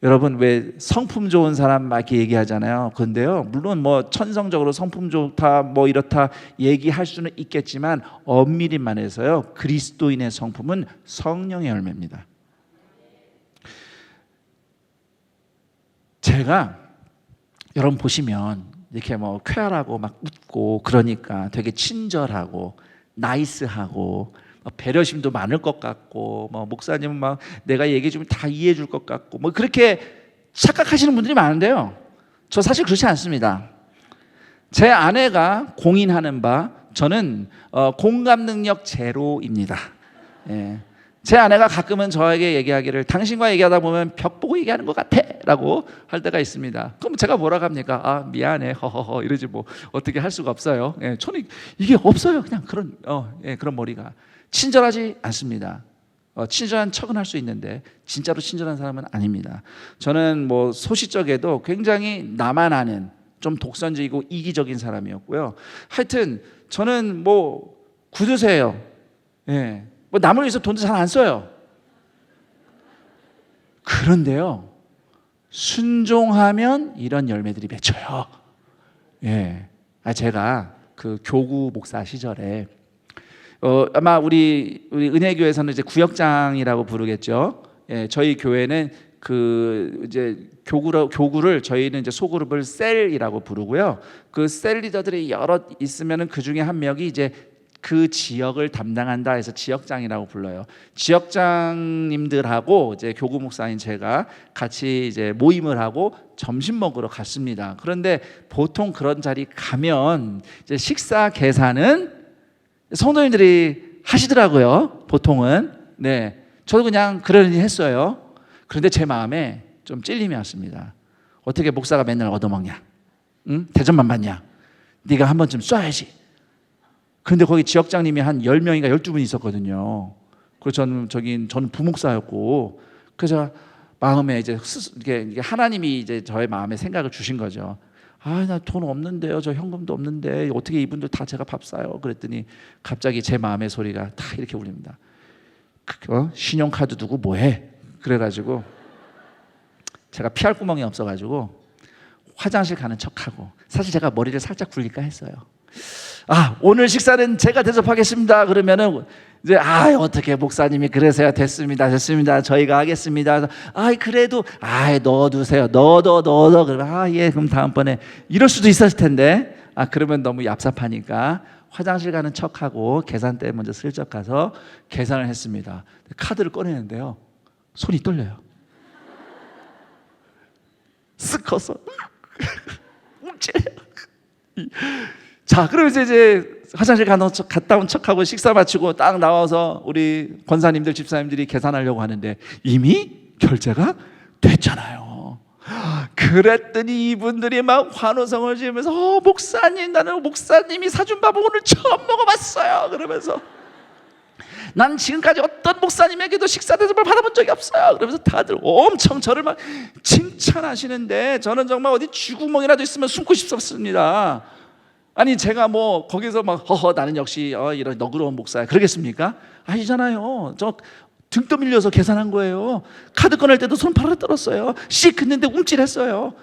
여러분 왜 성품 좋은 사람 막 이렇게 얘기하잖아요. 그런데요, 물론 뭐 천성적으로 성품 좋다 뭐 이렇다 얘기할 수는 있겠지만 엄밀히 말해서요, 그리스도인의 성품은 성령의 열매입니다. 제가 여러분 보시면 이렇게 뭐 쾌활하고 막 웃고 그러니까 되게 친절하고 나이스하고 배려심도 많을 것 같고 뭐 목사님은 막 내가 얘기해 주면 다 이해해 줄 것 같고 뭐 그렇게 착각하시는 분들이 많은데요, 저 사실 그렇지 않습니다. 제 아내가 공인하는 바 저는 공감 능력 제로입니다. 예. 제 아내가 가끔은 저에게 얘기하기를 당신과 얘기하다 보면 벽 보고 얘기하는 것 같아 라고 할 때가 있습니다. 그럼 제가 뭐라고 합니까? 미안해 허허허 이러지 뭐 어떻게 할 수가 없어요. 예, 저는 이게 없어요. 그냥 그런 머리가 친절하지 않습니다. 친절한 척은 할 수 있는데 진짜로 친절한 사람은 아닙니다. 저는 뭐 소시적에도 굉장히 나만 아는 좀 독선적이고 이기적인 사람이었고요. 하여튼 저는 뭐 구두쇠예요. 예. 뭐 남을 위해서 돈도 잘 안 써요. 그런데요, 순종하면 이런 열매들이 맺혀요. 예. 제가 그 교구 목사 시절에 아마 우리 은혜교회에서는 이제 구역장이라고 부르겠죠. 예, 저희 교회는 그 이제 교구를 저희는 이제 소그룹을 셀이라고 부르고요. 그 셀 리더들이 여럿 있으면은 그 중에 한 명이 이제 그 지역을 담당한다 해서 지역장이라고 불러요. 지역장님들하고 이제 교구 목사인 제가 같이 이제 모임을 하고 점심 먹으러 갔습니다. 그런데 보통 그런 자리 가면 이제 식사 계산은 성도님들이 하시더라고요. 보통은. 네, 저도 그냥 그러려니 했어요. 그런데 제 마음에 좀 찔림이 왔습니다. 어떻게 목사가 맨날 얻어먹냐? 응? 대접만 받냐? 네가 한 번쯤 쏴야지. 근데 거기 지역장님이 한 10명인가 12분 있었거든요. 그래서 저는 부목사였고, 그래서 마음에 이제 이게 하나님이 이제 저의 마음에 생각을 주신 거죠. 아, 나 돈 없는데요. 저 현금도 없는데 어떻게 이분들 다 제가 밥 사요? 그랬더니 갑자기 제 마음의 소리가 다 이렇게 울립니다. 신용카드 두고 뭐해? 그래가지고 제가 피할 구멍이 없어가지고 화장실 가는 척하고, 사실 제가 머리를 살짝 굴릴까 했어요. 아, 오늘 식사는 제가 대접하겠습니다. 그러면은 이제 어떻게 목사님이 그러세요? 됐습니다. 저희가 하겠습니다. 그래도 넣어두세요. 넣어. 그러면 예, 그럼 다음번에 이럴 수도 있었을 텐데, 그러면 너무 얍삽하니까 화장실 가는 척하고 계산대에 먼저 슬쩍 가서 계산을 했습니다. 카드를 꺼내는데요, 손이 떨려요. 쓱 커서 움찔해요. 자, 그럼 이제 화장실 갔다 온 척하고 식사 마치고 딱 나와서 우리 권사님들, 집사님들이 계산하려고 하는데 이미 결제가 됐잖아요. 그랬더니 이분들이 막 환호성을 지으면서 목사님, 나는 목사님이 사준 밥을 오늘 처음 먹어봤어요. 그러면서 난 지금까지 어떤 목사님에게도 식사 대접을 받아본 적이 없어요. 그러면서 다들 엄청 저를 막 칭찬하시는데 저는 정말 어디 쥐구멍이라도 있으면 숨고 싶었습니다. 아니, 제가 뭐 거기서 막 나는 역시 이런 너그러운 목사야 그러겠습니까? 아니잖아요. 저 등 떠밀려서 계산한 거예요. 카드 꺼낼 때도 손 바로 떨었어요. 씩 긋는데 움찔했어요.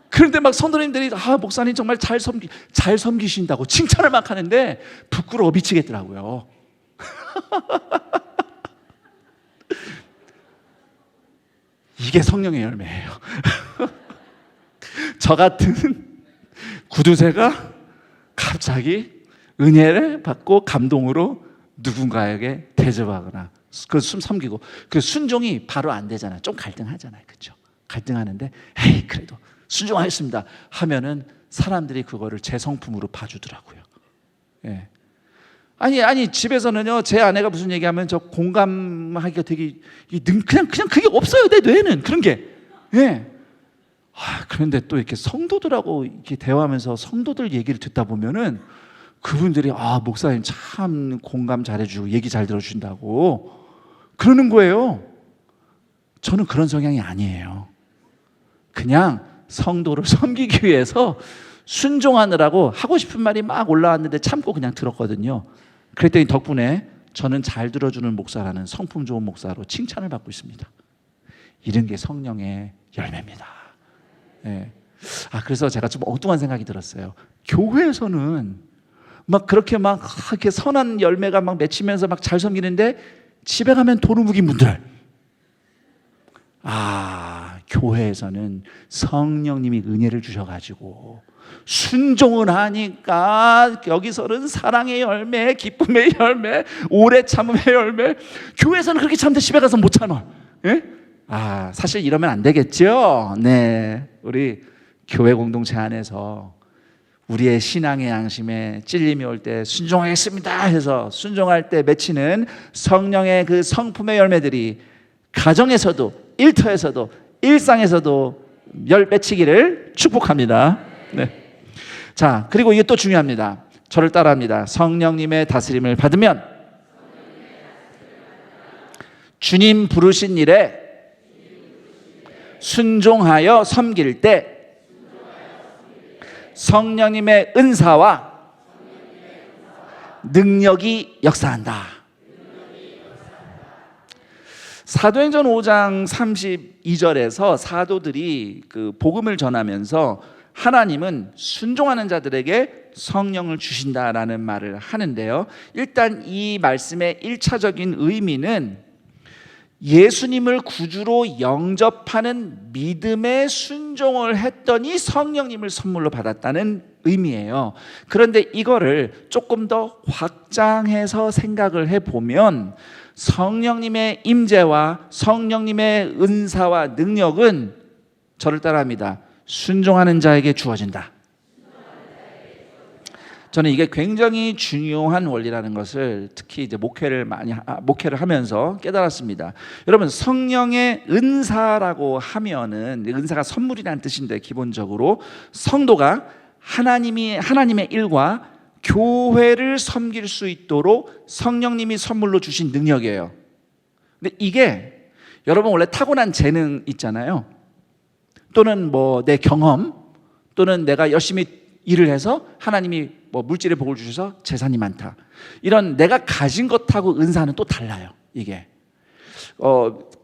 그런데 막 성도님들이 목사님 정말 잘 섬기신다고 칭찬을 막 하는데 부끄러워 미치겠더라고요. 이게 성령의 열매예요. 저 같은 구두쇠가 갑자기 은혜를 받고 감동으로 누군가에게 대접하거나 그 섬기고, 그 순종이 바로 안 되잖아요. 좀 갈등하잖아요. 그렇죠? 갈등하는데 그래도 순종하겠습니다 하면은 사람들이 그거를 제 성품으로 봐주더라고요. 예. 아니 집에서는요, 제 아내가 무슨 얘기하면 저 공감하기가 되게 그냥 그게 없어요. 내 뇌에는 그런 게. 예. 그런데 또 이렇게 성도들하고 이렇게 대화하면서 성도들 얘기를 듣다 보면은 그분들이 목사님 참 공감 잘해주고 얘기 잘 들어주신다고 그러는 거예요. 저는 그런 성향이 아니에요. 그냥 성도를 섬기기 위해서 순종하느라고 하고 싶은 말이 막 올라왔는데 참고 그냥 들었거든요. 그랬더니 덕분에 저는 잘 들어주는 목사라는 성품 좋은 목사로 칭찬을 받고 있습니다. 이런 게 성령의 열매입니다. 네. 그래서 제가 좀 엉뚱한 생각이 들었어요. 교회에서는 막 그렇게 막 이렇게 선한 열매가 막 맺히면서 막 잘 섬기는데 집에 가면 도루묵인 분들, 교회에서는 성령님이 은혜를 주셔가지고 순종을 하니까 여기서는 사랑의 열매, 기쁨의 열매, 오래 참음의 열매. 교회에서는 그렇게 참는데 집에 가서 못 참아. 예? 사실 이러면 안 되겠죠. 네, 우리 교회 공동체 안에서 우리의 신앙의 양심에 찔림이 올 때 순종하겠습니다 해서 순종할 때 맺히는 성령의 그 성품의 열매들이 가정에서도, 일터에서도, 일상에서도 맺히기를 축복합니다. 네. 자, 그리고 이게 또 중요합니다. 저를 따라합니다. 성령님의 다스림을 받으면 주님 부르신 일에 순종하여 섬길 때 성령님의 은사와 능력이 역사한다. 사도행전 5장 32절에서 사도들이 그 복음을 전하면서 하나님은 순종하는 자들에게 성령을 주신다라는 말을 하는데요. 일단 이 말씀의 1차적인 의미는 예수님을 구주로 영접하는 믿음에 순종을 했더니 성령님을 선물로 받았다는 의미예요. 그런데 이거를 조금 더 확장해서 생각을 해보면 성령님의 임재와 성령님의 은사와 능력은 저를 따라합니다. 순종하는 자에게 주어진다. 저는 이게 굉장히 중요한 원리라는 것을 특히 이제 목회를 하면서 깨달았습니다. 여러분, 성령의 은사라고 하면은 은사가 선물이라는 뜻인데 기본적으로 성도가 하나님의 일과 교회를 섬길 수 있도록 성령님이 선물로 주신 능력이에요. 근데 이게 여러분 원래 타고난 재능 있잖아요. 또는 뭐 내 경험, 또는 내가 열심히 일을 해서 하나님이 뭐 물질의 복을 주셔서 재산이 많다. 이런 내가 가진 것하고 은사는 또 달라요. 이게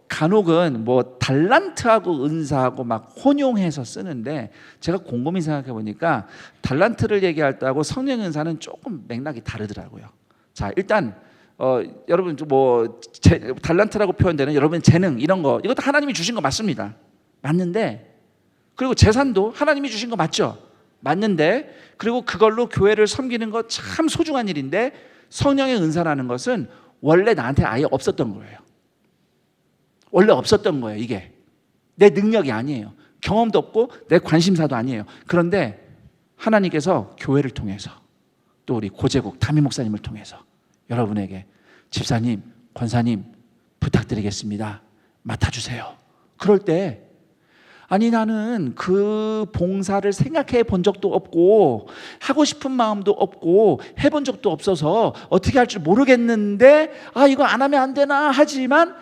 간혹은 뭐 달란트하고 은사하고 막 혼용해서 쓰는데, 제가 곰곰이 생각해 보니까 달란트를 얘기할 때하고 성령 은사는 조금 맥락이 다르더라고요. 자, 일단 여러분 뭐 달란트라고 표현되는 여러분 재능 이런 거, 이것도 하나님이 주신 거 맞습니다. 맞는데, 그리고 재산도 하나님이 주신 거 맞죠? 맞는데, 그리고 그걸로 교회를 섬기는 거 참 소중한 일인데, 성령의 은사라는 것은 원래 나한테 아예 없었던 거예요. 원래 없었던 거예요. 이게 내 능력이 아니에요. 경험도 없고 내 관심사도 아니에요. 그런데 하나님께서 교회를 통해서, 또 우리 고재국 담임 목사님을 통해서 여러분에게 집사님, 권사님 부탁드리겠습니다, 맡아주세요. 그럴 때 아니 나는 그 봉사를 생각해 본 적도 없고 하고 싶은 마음도 없고 해본 적도 없어서 어떻게 할 줄 모르겠는데 이거 안 하면 안 되나 하지만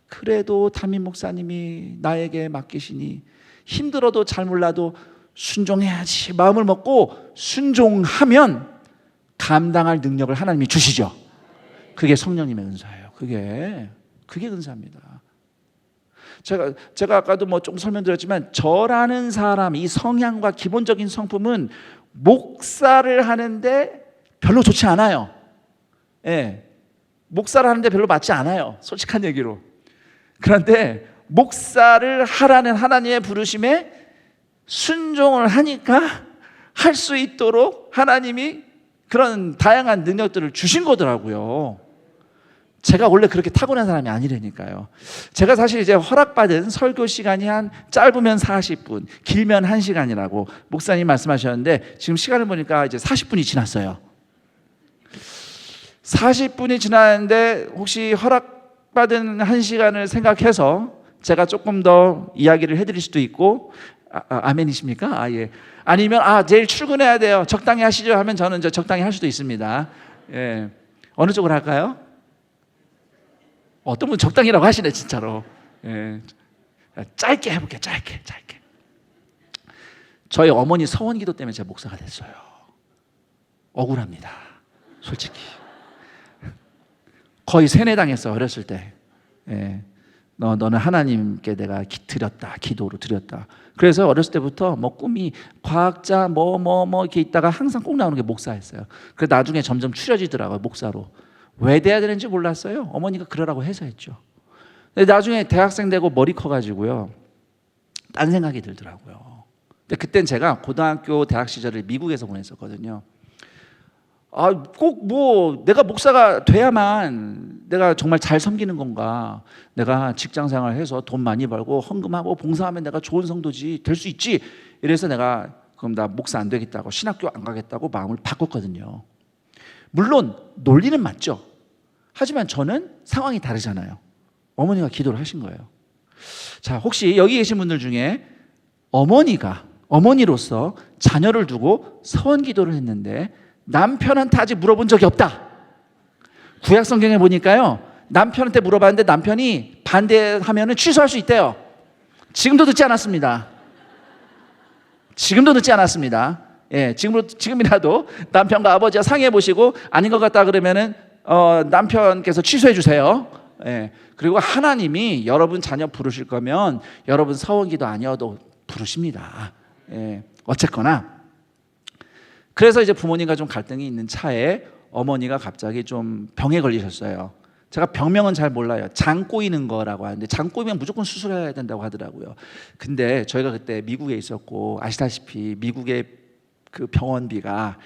그래도 담임 목사님이 나에게 맡기시니 힘들어도 잘 몰라도 순종해야지 마음을 먹고 순종하면 감당할 능력을 하나님이 주시죠. 그게 성령님의 은사예요. 그게 은사입니다. 제가 아까도 뭐 좀 설명드렸지만, 저라는 사람, 이 성향과 기본적인 성품은 목사를 하는데 별로 좋지 않아요. 예, 목사를 하는데 별로 맞지 않아요. 솔직한 얘기로. 그런데 목사를 하라는 하나님의 부르심에 순종을 하니까 할 수 있도록 하나님이 그런 다양한 능력들을 주신 거더라고요. 제가 원래 그렇게 타고난 사람이 아니라니까요. 제가 사실 이제 허락받은 설교 시간이 한 짧으면 40분, 길면 1시간이라고 목사님 말씀하셨는데, 지금 시간을 보니까 이제 40분이 지났어요. 40분이 지났는데 혹시 허락받은 1시간을 생각해서 제가 조금 더 이야기를 해드릴 수도 있고, 아멘이십니까? 예. 아니면 내일 출근해야 돼요, 적당히 하시죠 하면 저는 적당히 할 수도 있습니다. 예. 어느 쪽으로 할까요? 어떤 분 적당히라고 하시네 진짜로. 예. 짧게 해볼게요. 짧게. 저희 어머니 서원기도 때문에 제가 목사가 됐어요. 억울합니다, 솔직히. 거의 세뇌당했어 어렸을 때. 예. 너는 하나님께 내가 기도로 드렸다. 그래서 어렸을 때부터 뭐 꿈이 과학자 이렇게 있다가 항상 꼭 나오는 게 목사였어요. 그래서 나중에 점점 추려지더라고요, 목사로. 왜 돼야 되는지 몰랐어요. 어머니가 그러라고 해서 했죠. 근데 나중에 대학생 되고 머리 커가지고요, 딴 생각이 들더라고요. 근데 그땐 제가 고등학교 대학 시절을 미국에서 보냈었거든요. 꼭 뭐 내가 목사가 돼야만 내가 정말 잘 섬기는 건가, 내가 직장생활 해서 돈 많이 벌고 헌금하고 봉사하면 내가 좋은 성도지 될 수 있지, 이래서 내가 그럼 나 목사 안 되겠다고 신학교 안 가겠다고 마음을 바꿨거든요. 물론 논리는 맞죠. 하지만 저는 상황이 다르잖아요. 어머니가 기도를 하신 거예요. 자, 혹시 여기 계신 분들 중에 어머니로서 자녀를 두고 서원 기도를 했는데 남편한테 아직 물어본 적이 없다. 구약 성경에 보니까요, 남편한테 물어봤는데 남편이 반대하면 취소할 수 있대요. 지금도 늦지 않았습니다. 예, 지금이라도 남편과 아버지가 상의해 보시고 아닌 것 같다 그러면은 남편께서 취소해 주세요. 예, 그리고 하나님이 여러분 자녀 부르실 거면 여러분 서원기도 아니어도 부르십니다. 예, 어쨌거나 그래서 이제 부모님과 좀 갈등이 있는 차에 어머니가 갑자기 좀 병에 걸리셨어요. 제가 병명은 잘 몰라요. 장 꼬이는 거라고 하는데, 장 꼬이면 무조건 수술해야 된다고 하더라고요. 근데 저희가 그때 미국에 있었고 아시다시피 미국의 그 병원비가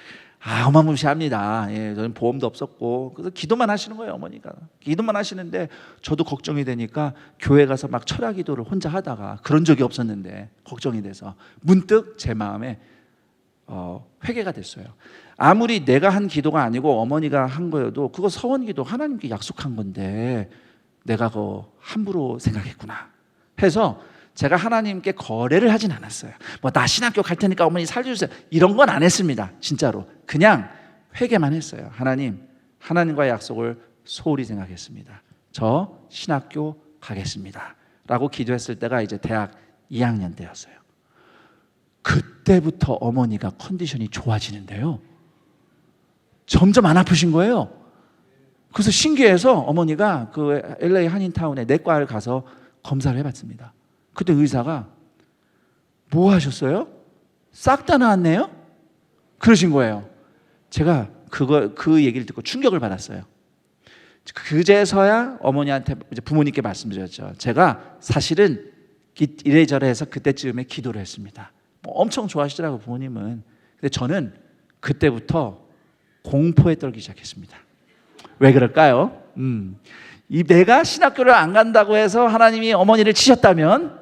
어마무시합니다. 예, 저는 보험도 없었고, 그래서 기도만 하시는 거예요. 어머니가 기도만 하시는데 저도 걱정이 되니까 교회 가서 막 철야 기도를 혼자 하다가, 그런 적이 없었는데 걱정이 돼서 문득 제 마음에 회개가 됐어요. 아무리 내가 한 기도가 아니고 어머니가 한 거여도 그거 서원기도 하나님께 약속한 건데 내가 그거 함부로 생각했구나 해서 제가 하나님께 거래를 하진 않았어요. 뭐 나 신학교 갈 테니까 어머니 살려주세요, 이런 건 안 했습니다. 진짜로 그냥 회개만 했어요. 하나님과의 약속을 소홀히 생각했습니다. 저 신학교 가겠습니다 라고 기도했을 때가 이제 대학 2학년 때였어요. 그때부터 어머니가 컨디션이 좋아지는데요, 점점 안 아프신 거예요. 그래서 신기해서 어머니가 그 LA 한인타운에 내과를 가서 검사를 해봤습니다. 그때 의사가 뭐 하셨어요? 싹 다 나았네요? 그러신 거예요. 제가 그 얘기를 듣고 충격을 받았어요. 그제서야 어머니한테, 이제 부모님께 말씀드렸죠. 제가 사실은 이래저래 해서 그때쯤에 기도를 했습니다. 뭐 엄청 좋아하시더라고요, 부모님은. 근데 저는 그때부터 공포에 떨기 시작했습니다. 왜 그럴까요? 이 내가 신학교를 안 간다고 해서 하나님이 어머니를 치셨다면,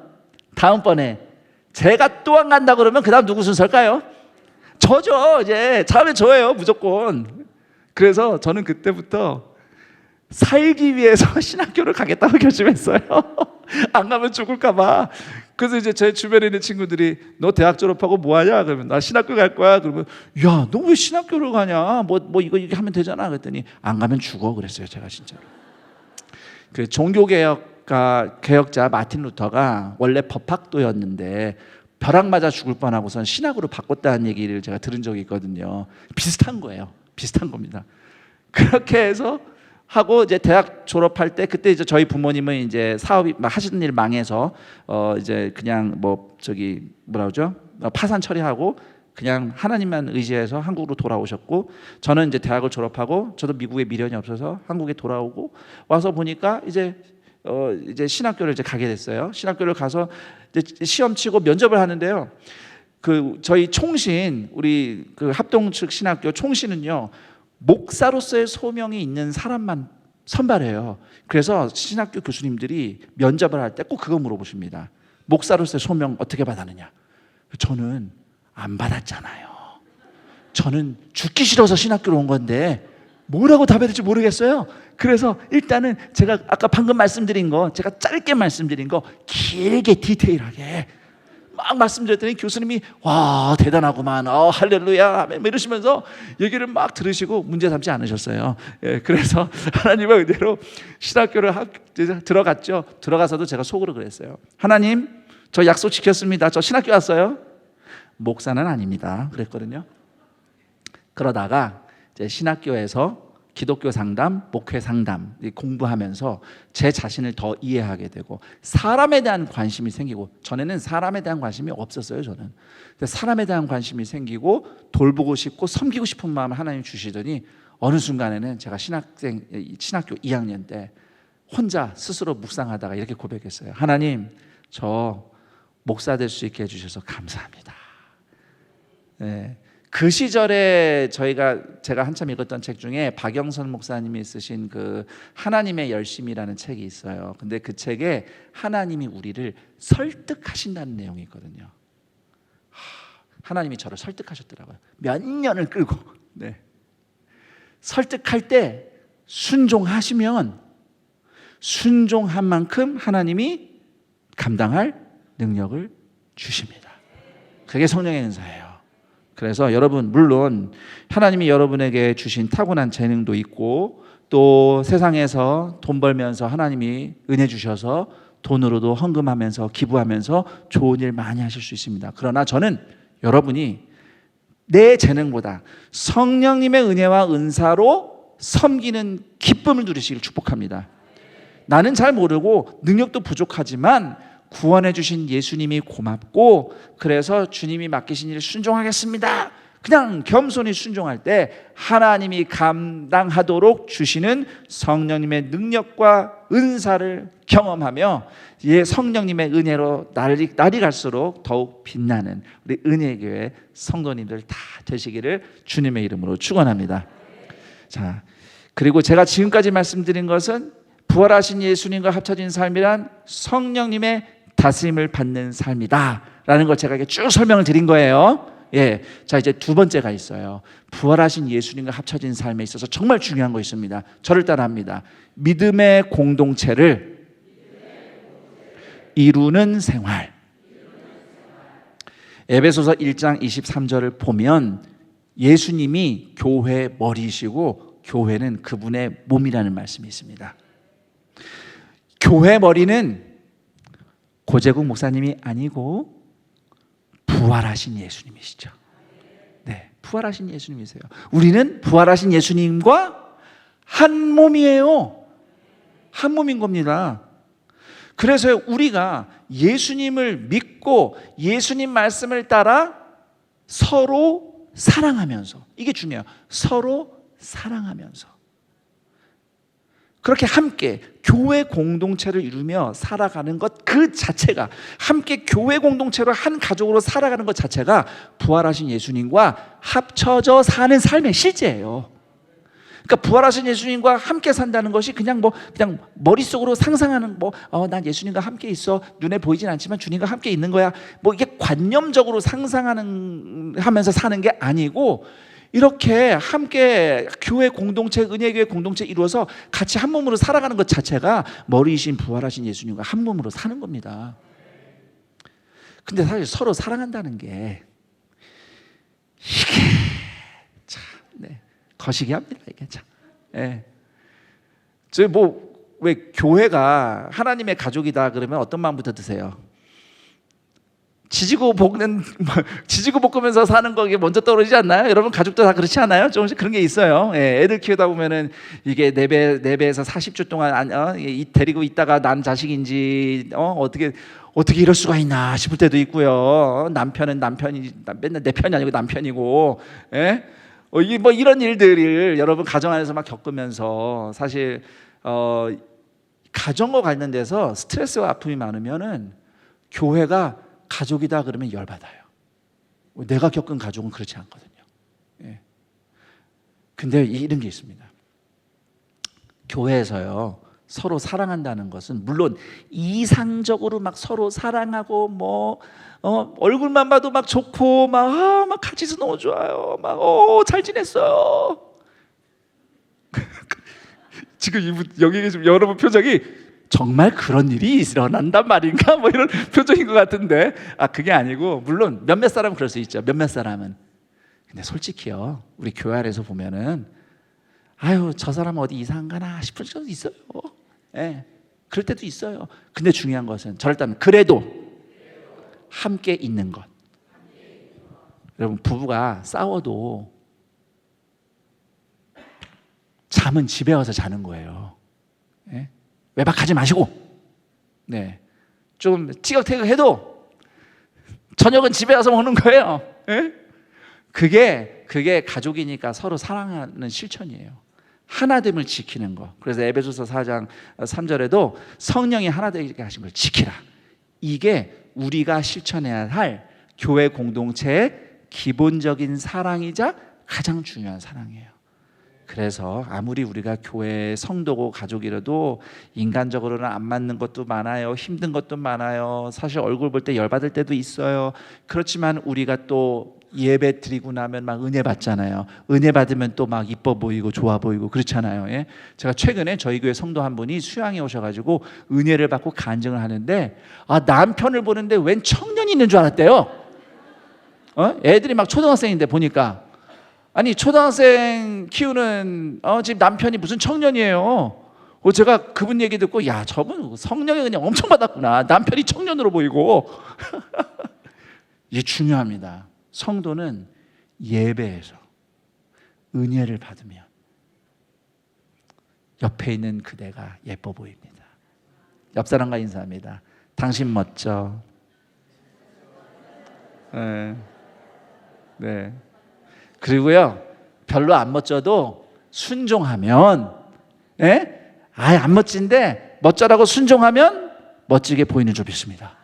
다음번에 제가 또 안 간다 그러면 그 다음 누구 순서일까요? 저죠. 이제 다음에 저예요, 무조건. 그래서 저는 그때부터 살기 위해서 신학교를 가겠다고 결심했어요. 안 가면 죽을까 봐. 그래서 이제 제 주변에 있는 친구들이 너 대학 졸업하고 뭐 하냐? 그러면 나 신학교 갈 거야. 그러면 야, 너 왜 신학교를 가냐? 뭐 이거 하면 되잖아. 그랬더니 안 가면 죽어 그랬어요, 제가 진짜로. 그 종교개혁자 마틴 루터가 원래 법학도였는데 벼락 맞아 죽을 뻔하고선 신학으로 바꿨다는 얘기를 제가 들은 적이 있거든요. 비슷한 거예요. 비슷한 겁니다. 그렇게 해서 하고 이제 대학 졸업할 때, 그때 이제 저희 부모님은 이제 사업이 막 하시는 일 망해서 이제 그냥 뭐라 그러죠? 파산 처리하고 그냥 하나님만 의지해서 한국으로 돌아오셨고, 저는 이제 대학을 졸업하고 저도 미국에 미련이 없어서 한국에 돌아오고 와서 보니까 이제 신학교를 이제 가게 됐어요. 신학교를 가서 이제 시험 치고 면접을 하는데요. 그 저희 총신, 우리 그 합동 측 신학교 총신은요, 목사로서의 소명이 있는 사람만 선발해요. 그래서 신학교 교수님들이 면접을 할 때 꼭 그거 물어보십니다. 목사로서의 소명 어떻게 받았느냐? 저는 안 받았잖아요. 저는 죽기 싫어서 신학교로 온 건데 뭐라고 답해야 될지 모르겠어요. 그래서 일단은 제가 아까 방금 말씀드린 거, 제가 짧게 말씀드린 거 길게 디테일하게 막 말씀드렸더니 교수님이 와 대단하구만, 할렐루야 아멘 이러시면서 얘기를 막 들으시고 문제 삼지 않으셨어요. 예, 그래서 하나님의 은혜로 신학교를 들어갔죠. 들어가서도 제가 속으로 그랬어요. 하나님, 저 약속 지켰습니다. 저 신학교 왔어요. 목사는 아닙니다 그랬거든요. 그러다가 이제 신학교에서 기독교 상담, 목회 상담 공부하면서 제 자신을 더 이해하게 되고 사람에 대한 관심이 생기고, 전에는 사람에 대한 관심이 없었어요. 저는 사람에 대한 관심이 생기고 돌보고 싶고 섬기고 싶은 마음을 하나님 주시더니 어느 순간에는 제가 신학교 2학년 때 혼자 스스로 묵상하다가 이렇게 고백했어요. 하나님, 저 목사 될 수 있게 해주셔서 감사합니다. 네. 그 시절에 제가 한참 읽었던 책 중에 박영선 목사님이 쓰신 그 하나님의 열심이라는 책이 있어요. 근데 그 책에 하나님이 우리를 설득하신다는 내용이 있거든요. 하나님이 저를 설득하셨더라고요. 몇 년을 끌고. 네. 설득할 때 순종하시면 순종한 만큼 하나님이 감당할 능력을 주십니다. 그게 성령의 은사예요. 그래서 여러분, 물론 하나님이 여러분에게 주신 타고난 재능도 있고, 또 세상에서 돈 벌면서 하나님이 은혜 주셔서 돈으로도 헌금하면서 기부하면서 좋은 일 많이 하실 수 있습니다. 그러나 저는 여러분이 내 재능보다 성령님의 은혜와 은사로 섬기는 기쁨을 누리시길 축복합니다. 나는 잘 모르고 능력도 부족하지만 구원해 주신 예수님이 고맙고, 그래서 주님이 맡기신 일을 순종하겠습니다. 그냥 겸손히 순종할 때 하나님이 감당하도록 주시는 성령님의 능력과 은사를 경험하며 성령님의 은혜로 날이 갈수록 더욱 빛나는 우리 은혜교회 성도님들 다 되시기를 주님의 이름으로 축원합니다. 자, 그리고 제가 지금까지 말씀드린 것은 부활하신 예수님과 합쳐진 삶이란 성령님의 다스림을 받는 삶이다 라는 걸 제가 쭉 설명을 드린 거예요. 예, 자, 이제 두 번째가 있어요. 부활하신 예수님과 합쳐진 삶에 있어서 정말 중요한 거 있습니다. 저를 따라합니다. 믿음의 공동체를 이루는 생활. 에베소서 1장 23절을 보면 예수님이 교회 머리이시고 교회는 그분의 몸이라는 말씀이 있습니다. 교회 머리는 고재국 목사님이 아니고 부활하신 예수님이시죠. 네, 부활하신 예수님이세요. 우리는 부활하신 예수님과 한 몸이에요. 한 몸인 겁니다. 그래서 우리가 예수님을 믿고 예수님 말씀을 따라 서로 사랑하면서, 이게 중요해요. 서로 사랑하면서 그렇게 함께 교회 공동체를 이루며 살아가는 것 그 자체가, 함께 교회 공동체로 한 가족으로 살아가는 것 자체가 부활하신 예수님과 합쳐져 사는 삶의 실제예요. 그러니까 부활하신 예수님과 함께 산다는 것이 그냥 머릿속으로 상상하는 난 예수님과 함께 있어. 눈에 보이진 않지만 주님과 함께 있는 거야. 이게 관념적으로 하면서 사는 게 아니고, 이렇게 함께 교회 공동체, 은혜교회 공동체 이루어서 같이 한 몸으로 살아가는 것 자체가 머리이신 부활하신 예수님과 한 몸으로 사는 겁니다. 근데 사실 서로 사랑한다는 게 이게 참, 거시기 합니다. 이게 참. 왜 교회가 하나님의 가족이다 그러면 어떤 마음부터 드세요? 지지고 볶으면서 사는 거, 이게 먼저 떠오르지 않나요? 여러분 가족도 다 그렇지 않아요? 조금씩 그런 게 있어요. 애들 키우다 보면은 이게 4배에서 40주 동안 데리고 있다가 난 자식인지 어떻게 이럴 수가 있나 싶을 때도 있고요. 남편은 맨날 내 편이 아니고 남편이고, 이런 일들을 여러분 가정 안에서 막 겪으면서 사실 가정과 관련돼서 스트레스와 아픔이 많으면은 교회가 가족이다 그러면 열받아요. 내가 겪은 가족은 그렇지 않거든요. 근데 이런 게 있습니다. 교회에서요, 서로 사랑한다는 것은 물론 이상적으로 막 서로 사랑하고 얼굴만 봐도 막 좋고 막 같이 있어 너무 좋아요. 잘 지냈어요. 지금 여기 계신 여러분 표정이 정말 그런 일이 일어난단 말인가? 이런 표정인 것 같은데, 그게 아니고, 물론 몇몇 사람은 그럴 수 있죠. 몇몇 사람은. 근데 솔직히요, 우리 교회 안에서 보면은 저 사람은 어디 이상한 가나 싶을 때도 있어요. 그럴 때도 있어요. 근데 중요한 것은 저를 따르면 그래도 함께 있는 것. 여러분, 부부가 싸워도 잠은 집에 와서 자는 거예요. 외박하지 마시고, 좀 티격태격해도 저녁은 집에 와서 먹는 거예요. 그게 가족이니까 서로 사랑하는 실천이에요. 하나됨을 지키는 거. 그래서 에베소서 4장 3절에도 성령이 하나 되게 하신 걸 지키라. 이게 우리가 실천해야 할 교회 공동체의 기본적인 사랑이자 가장 중요한 사랑이에요. 그래서 아무리 우리가 교회 성도고 가족이라도 인간적으로는 안 맞는 것도 많아요. 힘든 것도 많아요. 사실 얼굴 볼 때 열받을 때도 있어요. 그렇지만 우리가 또 예배 드리고 나면 막 은혜 받잖아요. 은혜 받으면 또 막 이뻐 보이고 좋아 보이고 그렇잖아요. 제가 최근에 저희 교회 성도 한 분이 수양에 오셔가지고 은혜를 받고 간증을 하는데, 남편을 보는데 웬 청년이 있는 줄 알았대요. 애들이 막 초등학생인데 보니까, 아니 초등학생 키우는 지금 남편이 무슨 청년이에요. 제가 그분 얘기 듣고, 저분 성령의 은혜 엄청 받았구나. 남편이 청년으로 보이고. 이게 중요합니다. 성도는 예배에서 은혜를 받으면 옆에 있는 그대가 예뻐 보입니다. 옆 사람과 인사합니다. 당신 멋져. 네. 그리고요, 별로 안 멋져도 순종하면, 아예 안 멋진데 멋져라고 순종하면 멋지게 보이는 줄 믿습니다.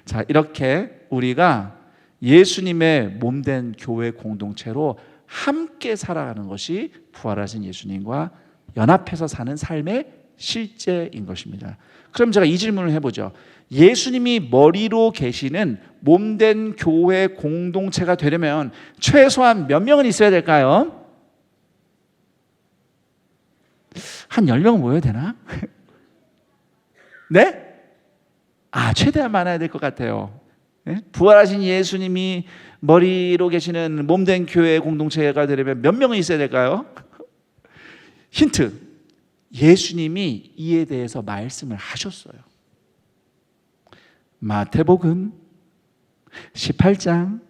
자, 이렇게 우리가 예수님의 몸된 교회 공동체로 함께 살아가는 것이 부활하신 예수님과 연합해서 사는 삶의 실제인 것입니다. 그럼 제가 이 질문을 해보죠. 예수님이 머리로 계시는 몸된 교회 공동체가 되려면 최소한 몇 명은 있어야 될까요? 한 10명은 모여야 되나? 네? 최대한 많아야 될 것 같아요. 네? 부활하신 예수님이 머리로 계시는 몸된 교회 공동체가 되려면 몇 명이 있어야 될까요? 힌트. 예수님이 이에 대해서 말씀을 하셨어요. 마태복음 18장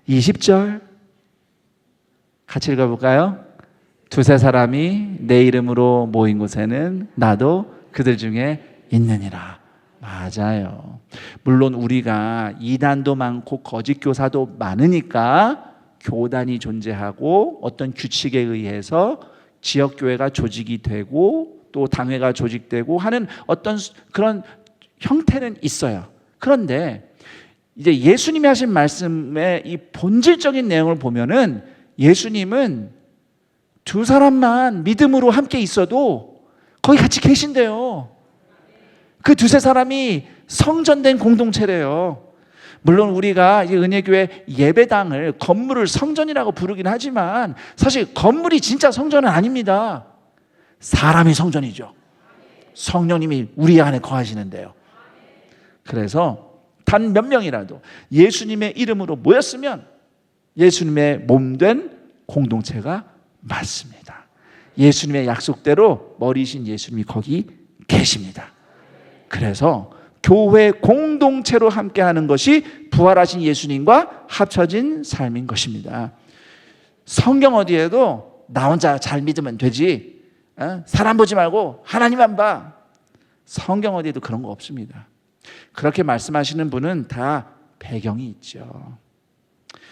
20절 같이 읽어볼까요? 두세 사람이 내 이름으로 모인 곳에는 나도 그들 중에 있느니라. 맞아요. 물론 우리가 이단도 많고 거짓 교사도 많으니까 교단이 존재하고 어떤 규칙에 의해서 지역교회가 조직이 되고 또 당회가 조직되고 하는 어떤 그런 형태는 있어요. 그런데 이제 예수님이 하신 말씀의 이 본질적인 내용을 보면은 예수님은 두 사람만 믿음으로 함께 있어도 거기 같이 계신대요. 그 두세 사람이 성전된 공동체래요. 물론 우리가 은혜교회 예배당을 건물을 성전이라고 부르긴 하지만 사실 건물이 진짜 성전은 아닙니다. 사람이 성전이죠. 성령님이 우리 안에 거하시는데요. 그래서 단 몇 명이라도 예수님의 이름으로 모였으면 예수님의 몸된 공동체가 맞습니다. 예수님의 약속대로 머리신 예수님이 거기 계십니다. 그래서 교회 공동체로 함께하는 것이 부활하신 예수님과 합쳐진 삶인 것입니다. 성경 어디에도 나 혼자 잘 믿으면 되지, 사람 보지 말고 하나님만 봐. 성경 어디에도 그런 거 없습니다. 그렇게 말씀하시는 분은 다 배경이 있죠.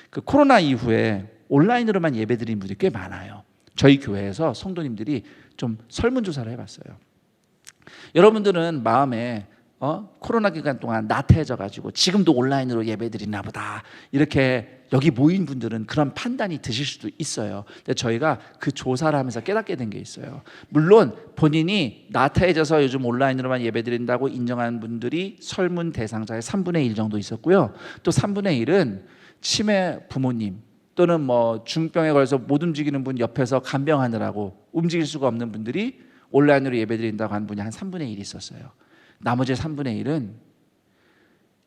그 코로나 이후에 온라인으로만 예배드린 분들이 꽤 많아요. 저희 교회에서 성도님들이 좀 설문조사를 해봤어요. 여러분들은 마음에 코로나 기간 동안 나태해져가지고 지금도 온라인으로 예배드리나 보다 이렇게 여기 모인 분들은 그런 판단이 드실 수도 있어요. 근데 저희가 그 조사를 하면서 깨닫게 된 게 있어요. 물론 본인이 나태해져서 요즘 온라인으로만 예배드린다고 인정하는 분들이 설문 대상자의 3분의 1 정도 있었고요. 또 3분의 1은 치매 부모님 또는 중병에 걸려서 못 움직이는 분 옆에서 간병하느라고 움직일 수가 없는 분들이 온라인으로 예배드린다고 한 분이 한 3분의 1이 있었어요. 나머지 3분의 1은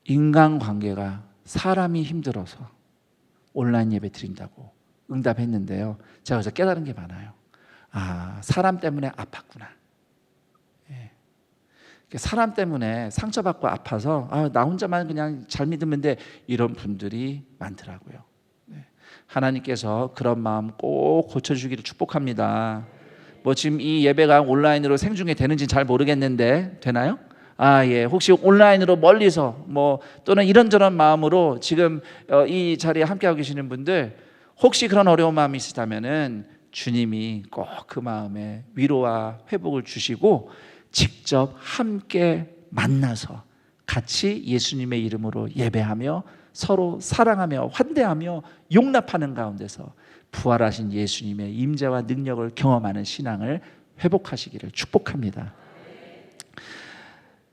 인간관계가 사람이 힘들어서 온라인 예배 드린다고 응답했는데요. 제가 그래서 깨달은 게 많아요. 사람 때문에 아팠구나. 사람 때문에 상처받고 아파서 나 혼자만 그냥 잘 믿으면 돼, 이런 분들이 많더라고요. 하나님께서 그런 마음 꼭 고쳐주기를 축복합니다. 지금 이 예배가 온라인으로 생중계 되는지 잘 모르겠는데 되나요? 예. 혹시 온라인으로 멀리서 또는 이런저런 마음으로 지금 이 자리에 함께하고 계시는 분들 혹시 그런 어려운 마음이 있으시다면은 주님이 꼭 그 마음에 위로와 회복을 주시고 직접 함께 만나서 같이 예수님의 이름으로 예배하며 서로 사랑하며 환대하며 용납하는 가운데서 부활하신 예수님의 임재와 능력을 경험하는 신앙을 회복하시기를 축복합니다.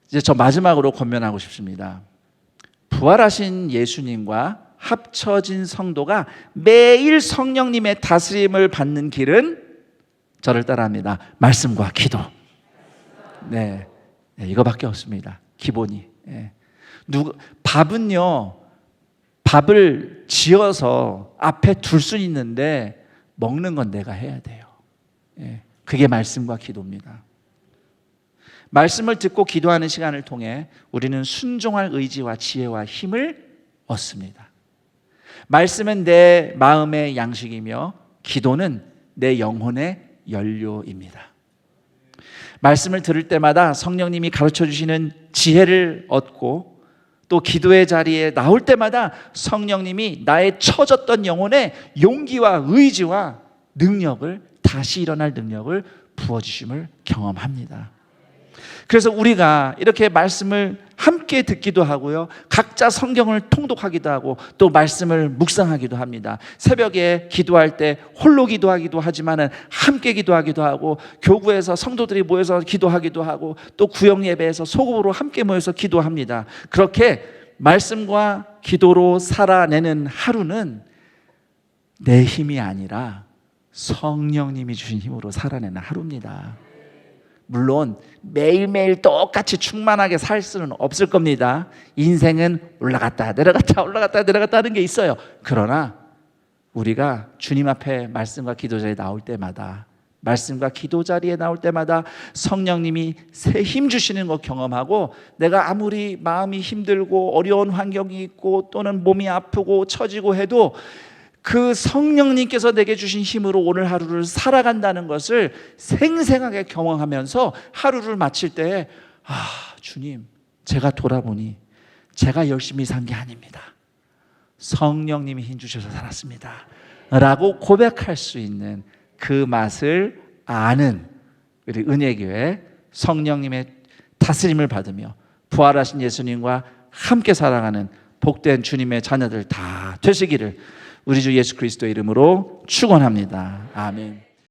이제 저 마지막으로 권면하고 싶습니다. 부활하신 예수님과 합쳐진 성도가 매일 성령님의 다스림을 받는 길은 저를 따라합니다. 말씀과 기도. 네, 이거밖에 없습니다. 기본이. 밥을 지어서 앞에 둘 수 있는데 먹는 건 내가 해야 돼요. 그게 말씀과 기도입니다. 말씀을 듣고 기도하는 시간을 통해 우리는 순종할 의지와 지혜와 힘을 얻습니다. 말씀은 내 마음의 양식이며 기도는 내 영혼의 연료입니다. 말씀을 들을 때마다 성령님이 가르쳐 주시는 지혜를 얻고 또 기도의 자리에 나올 때마다 성령님이 나의 처졌던 영혼에 용기와 의지와 능력을, 다시 일어날 능력을 부어주심을 경험합니다. 그래서 우리가 이렇게 말씀을 함께 듣기도 하고요, 각자 성경을 통독하기도 하고 또 말씀을 묵상하기도 합니다. 새벽에 기도할 때 홀로 기도하기도 하지만 함께 기도하기도 하고, 교구에서 성도들이 모여서 기도하기도 하고, 또 구역 예배에서 소그룹으로 함께 모여서 기도합니다. 그렇게 말씀과 기도로 살아내는 하루는 내 힘이 아니라 성령님이 주신 힘으로 살아내는 하루입니다. 물론 매일매일 똑같이 충만하게 살 수는 없을 겁니다. 인생은 올라갔다 내려갔다 올라갔다 내려갔다 하는 게 있어요. 그러나 우리가 주님 앞에 말씀과 기도 자리에 나올 때마다, 말씀과 기도 자리에 나올 때마다 성령님이 새 힘 주시는 거 경험하고, 내가 아무리 마음이 힘들고 어려운 환경이 있고 또는 몸이 아프고 처지고 해도 그 성령님께서 내게 주신 힘으로 오늘 하루를 살아간다는 것을 생생하게 경험하면서 하루를 마칠 때, 주님, 제가 돌아보니 제가 열심히 산 게 아닙니다. 성령님이 힘 주셔서 살았습니다 라고 고백할 수 있는 그 맛을 아는 우리 은혜교회 성령님의 다스림을 받으며 부활하신 예수님과 함께 살아가는 복된 주님의 자녀들 다 되시기를 우리 주 예수 그리스도의 이름으로 축원합니다. 아멘.